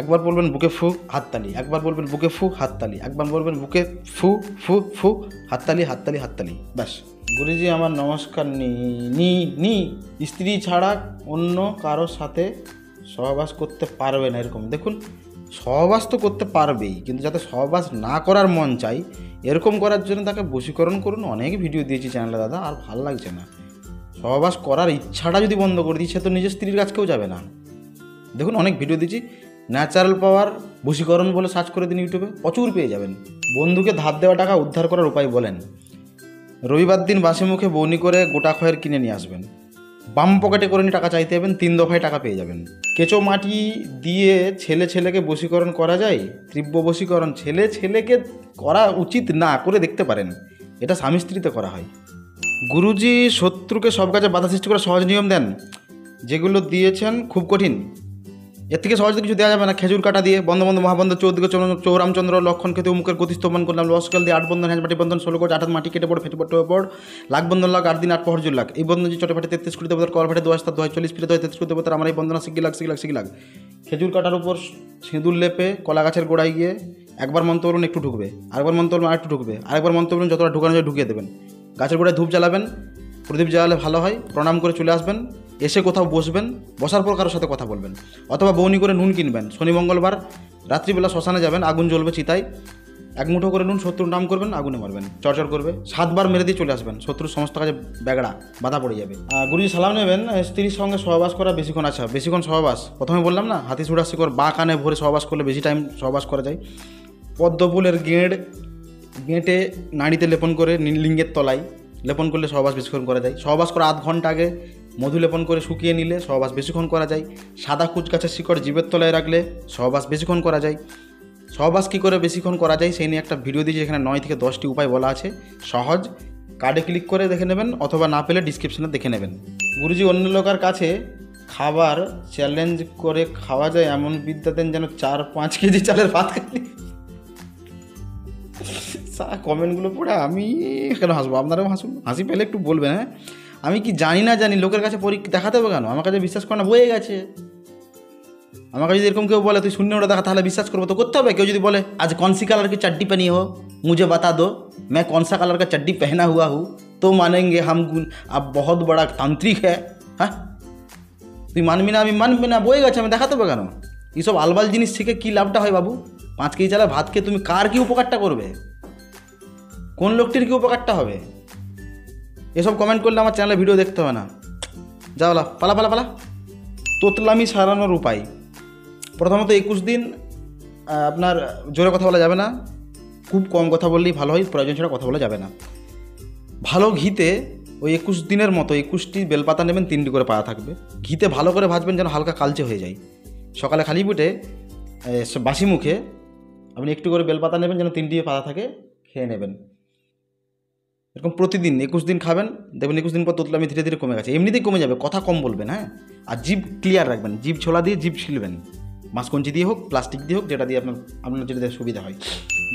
একবার বলবেন বুকে ফু হাততালি, একবার বলবেন বুকে ফু হাততালি, একবার বলবেন বুকে ফু ফু ফু হাততালি, ব্যাস। গুরুজি আমার নমস্কার। নি স্ত্রী ছাড়া অন্য কারোর সাথে সহবাস করতে পারবে না, এরকম দেখুন। সহবাস তো করতে পারবেই, কিন্তু যাতে সহবাস না করার মন চাই এরকম করার জন্য তাকে বশীকরণ করুন। অনেক ভিডিও দিয়েছি চ্যানেলে দাদা, আর ভাল লাগছে না। সহবাস করার ইচ্ছাটা যদি বন্ধ করে দিই, সে তো নিজের স্ত্রীর কাছেও যাবে না। দেখুন অনেক ভিডিও দিয়েছি, ন্যাচারাল পাওয়ার বশীকরণ বলে সার্চ করে দিন ইউটিউবে, প্রচুর পেয়ে যাবেন। বন্ধুকে ধার দেওয়া টাকা উদ্ধার করার উপায় বলেন। রবিবার দিন বাসি মুখে বৌনি করে গোটা খয়ের কিনে নিয়ে আসবেন, বাম পকেটে করে নিয়ে টাকা চাইতে যাবেন, 3 দফায় টাকা পেয়ে যাবেন। কেঁচো মাটি দিয়ে ছেলেকে বশীকরণ করা যায়, তীব্র বশীকরণ ছেলেকে করা উচিত না, করে দেখতে পারেন, এটা স্বামী স্ত্রীতে করা হয়। গুরুজি শত্রুকে সব কাজে বাধা সৃষ্টি করে সহজ নিয়ম দেন, যেগুলো দিয়েছেন খুব কঠিন, এর থেকে সহজ কিছু দেওয়া যাবে না। খেজুর কাটা দিয়ে বন্ধ মহাবন্ধ, চৌদিকে চৌরামচন্দ্র লক্ষণ খেতে মুখের গতিস্তমান করলাম, লস্কাল দিয়ে 8 বন্ধন, হ্যাঁচমাটি বন্ধন 16 কোটি, 8 মাটি কেটে পড়ে ফেটে পড়, লাখ বন্ধন লাখ 8 দিন 8 পহর জুল লাখ। এই বন্ধন যে চটে ফাটে 33 কোটি দেবতার কল ফাটে 240 ফিরে 33 কোটি দেবতার আমার এই বন্ধনা শিখি লাখ। খেজুর কাটার উপর সিঁদুর লেপে কলা গাছের গোড়ায় গিয়ে একবার মন্ত্র বলুন, একটু ঢুকবে, আরেকবার মন্ত্র বলুন, আরেকটু ঢুকবে, আরেকবার মন্ত্র বলুন, যতটা ঢুকানো যায় ঢুকিয়ে দেবেন। গাছের গোড়ায় ধূপ জ্বালাবেন, প্রদীপ জ্বালালে ভালো হয়। প্রণাম করে চলে আসবেন, এসে কোথাও বসবেন, বসার পর কারোর সাথে কথা বলবেন, অথবা বৌনি করে নুন কিনবেন। শনি মঙ্গলবার রাত্রিবেলা শ্মশানে যাবেন, আগুন জ্বলবে চিতায়, 1 মুঠো করে নুন, শত্রুর নাম করবেন, আগুনে মারবেন, চরচর করবে, 7 বার মেরে দিয়ে চলে আসবেন, শত্রুর সমস্ত কাজে ব্যাগড়া বাধা পড়ে যাবে। গুরুজি সালাম নেবেন। স্ত্রীর সঙ্গে সহবাস করা বেশিক্ষণ, আচ্ছা বেশিক্ষণ সহবাস, প্রথমে বললাম না, হাতি ছুড়া শিকড় বা কানে ভরে সহবাস করলে বেশি টাইম সহবাস করা যায়। পদ্মফুলের গেঁটে নাড়িতে লেপন করে লিঙ্গের তলায় লেপন করলে সহবাস বেশিক্ষণ করা যায়। সহবাস করা 1/2 ঘন্টা আগে মধু লেপন করে শুকিয়ে নিলে সহবাস বেশিক্ষণ করা যায়। সাদা কুচ গাছের শিকড় জিভের তলায় রাখলে সহবাস বেশিক্ষণ করা যায়। সহবাস কী করে বেশিক্ষণ করা যায় সেই নিয়ে একটা ভিডিও দিয়েছি, এখানে 9 থেকে 10টি উপায় বলা আছে, সহজ। কার্ডে ক্লিক করে দেখে নেবেন, অথবা না পেলে ডিসক্রিপশনে দেখে নেবেন। গুরুজি অন্য লোকের কাছে খাবার চ্যালেঞ্জ করে খাওয়া যায় এমন বিদ্যা দেন যেন 4-5 কেজি চালের ভাত খাই। কমেন্টগুলো পড়ে আমি কেন হাসবো, আপনারাও হাসুন, হাসি পেলে একটু বলবেন। হ্যাঁ, আমি কি জানি না জানি লোকের কাছে দেখাতে হবে কেন? আমার কাছে বিশ্বাস করে না, বয়ে গেছে। আমাকে যদি এরকম কেউ বলে তুই শূন্য ওটা দেখা, তাহলে বিশ্বাস করবো, তো করতে হবে। কেউ যদি বলে আজ कौन सी कलर की चड्डी पहनी हो मुझे बता दो, मैं कौन सा कलर का चड्डी पहना हुआ हूँ, तो मानेंगे हम अब बहुत बड़ा तांत्रिक है। হ্যাঁ, তুই মানবি না, আমি মানবি না, বয়ে গেছে, আমি দেখাতে হবে কেন? এইসব আলবাল জিনিস শিখে কী লাভটা হয় বাবু? 5 কেজি চালা ভাত খেয়ে তুমি কার কী উপকারটা করবে? কোন লোকটির কী উপকারটা হবে? এসব কমেন্ট করলে আমার চ্যানেলে ভিডিও দেখতে হবে না। যাও পালা পালা পালা। তোতলামি সারানোর উপায়, প্রথমত 21 দিন আপনার জোরে কথা বলা যাবে না, খুব কম কথা বললেই ভালো হয়, প্রয়োজন ছাড়া কথা বলা যাবে না। ভালো ঘিতে ওই 21 দিনের মতো 21টি বেলপাতা নেবেন, 3টি করে পাতা থাকবে, ঘিতে ভালো করে ভাজবেন যেন হালকা কালচে হয়ে যায়। সকালে খালি পেটে বাসি মুখে আপনি একটু করে বেলপাতা নেবেন, যেন 3টি পাতা থাকে, খেয়ে নেবেন। এরকম প্রতিদিন 21 দিন খাবেন, দেখবেন 21 দিন পর তোতলামি ধীরে ধীরে কমে গেছে, এমনিতেই কমে যাবে। কথা কম বলবেন, হ্যাঁ, আর জিভ ক্লিয়ার রাখবেন, জিভ ছোলা দিয়ে জিভ ছিলবেন, বাঁশকঞ্চি দিয়ে হোক, প্লাস্টিক দিয়ে হোক, যেটা দিয়ে আপনার যেটা দিয়ে সুবিধা হয়।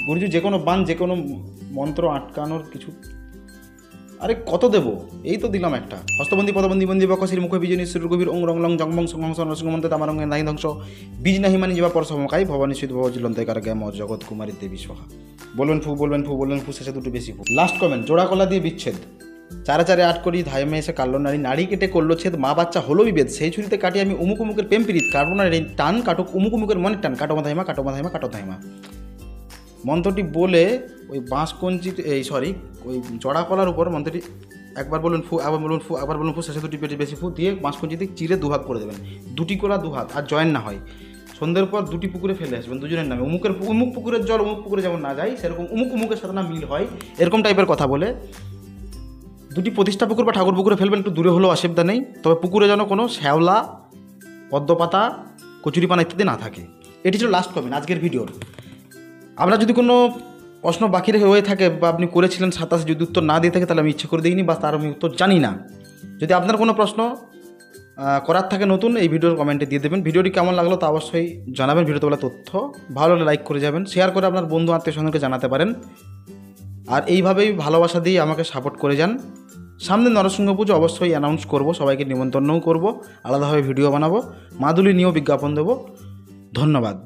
গুরুজি যে কোনো বান, যে কোনো মন্ত্র আটকানোর কিছু, আরে কত দেবো, এই তো দিলাম একটা। হস্তবন্দি পদবন্দি বন্দি বকশির মুখ বিজনী সুর গভীর ওং রং লং জংবং সংহংস নরসিংহমন্ত্রে তামারঙ্গে নাহি ধ্বংস বীজ নাহি মানি জীবা পরসমকাই ভবানী সুদ ভবজিলন্তকার জ্ঞাম জগৎ কুমারী দেবী সোহা। বলবেন ফু, বলবেন ফু, বলবেন ফু, শেষে দুটো বেশি ফু। লাস্ট কমেন্ট, জোড়া কলা দিয়ে বিচ্ছেদ, 4 8 করি ধাইমে এসে কাটলো নারী, নারী কেটে করলো ছেদ, মা বাচ্চা হলো বিভেদ, সেই ছুরিতে কাটি আমি উমুক উমুকের প্রেম প্রীত, কাটবো না টান কাটুক উমুক উমুকের মনের টান, কাটো মাথাইমা কাটো মাথাইমা কাটো ধাইমা। মন্ত্রটি বলে ওই বাঁশকঞ্চি, ওই জড়া কলার উপর মন্ত্রটি একবার বলুন ফু, আবার বলুন ফু, আবার বলুন ফু, শেষে দুটি পেটে বেশি ফু দিয়ে বাঁশকঞ্চিতে চিরে দুভাগ করে দেবেন, 2টি কলা 2 হাত, আর জয়েন না হয়। সন্ধ্যের পর 2টি পুকুরে ফেলে আসবেন দুজনের নামে, উমুক পুকুরের জল উমুক পুকুরে যেমন না যায়, সেরকম উমুকের সাথে না মিল হয়, এরকম টাইপের কথা বলে 2টি প্রতিষ্ঠা পুকুর বা ঠাকুর পুকুরে ফেলবেন, একটু দূরে হলেও অসুবিধা নেই, তবে পুকুরে যেন কোনো শ্যাওলা, পদ্মপাতা, কচুরিপানা ইত্যাদি না থাকে। এটি ছিল লাস্ট কমেন্ট আজকের ভিডিওর। আপনার যদি কোনো প্রশ্ন বাকি হয়ে থাকে বা আপনি করেছিলেন 27, যদি উত্তর না দিয়ে থাকে, তাহলে আমি ইচ্ছে করে দিইনি বা তার আমি উত্তর জানি না। যদি আপনার কোনো প্রশ্ন করার থাকে নতুন, এই ভিডিওর কমেন্টে দিয়ে দেবেন। ভিডিওটি কেমন লাগলো তা অবশ্যই জানাবেন। ভিডিওতে বলা তথ্য ভালো হলে লাইক করে যাবেন, শেয়ার করে আপনার বন্ধু আত্মীয় স্বজনকে জানাতে পারেন। আর এইভাবেই ভালোবাসা দিয়ে আমাকে সাপোর্ট করে যান। সামনে নরসিংহ পুজো অবশ্যই অ্যানাউন্স করব, সবাইকে নিমন্ত্রণও করব, আলাদাভাবে ভিডিও বানাবো, মাদুলি নিয়েও বিজ্ঞাপন দেবো। ধন্যবাদ।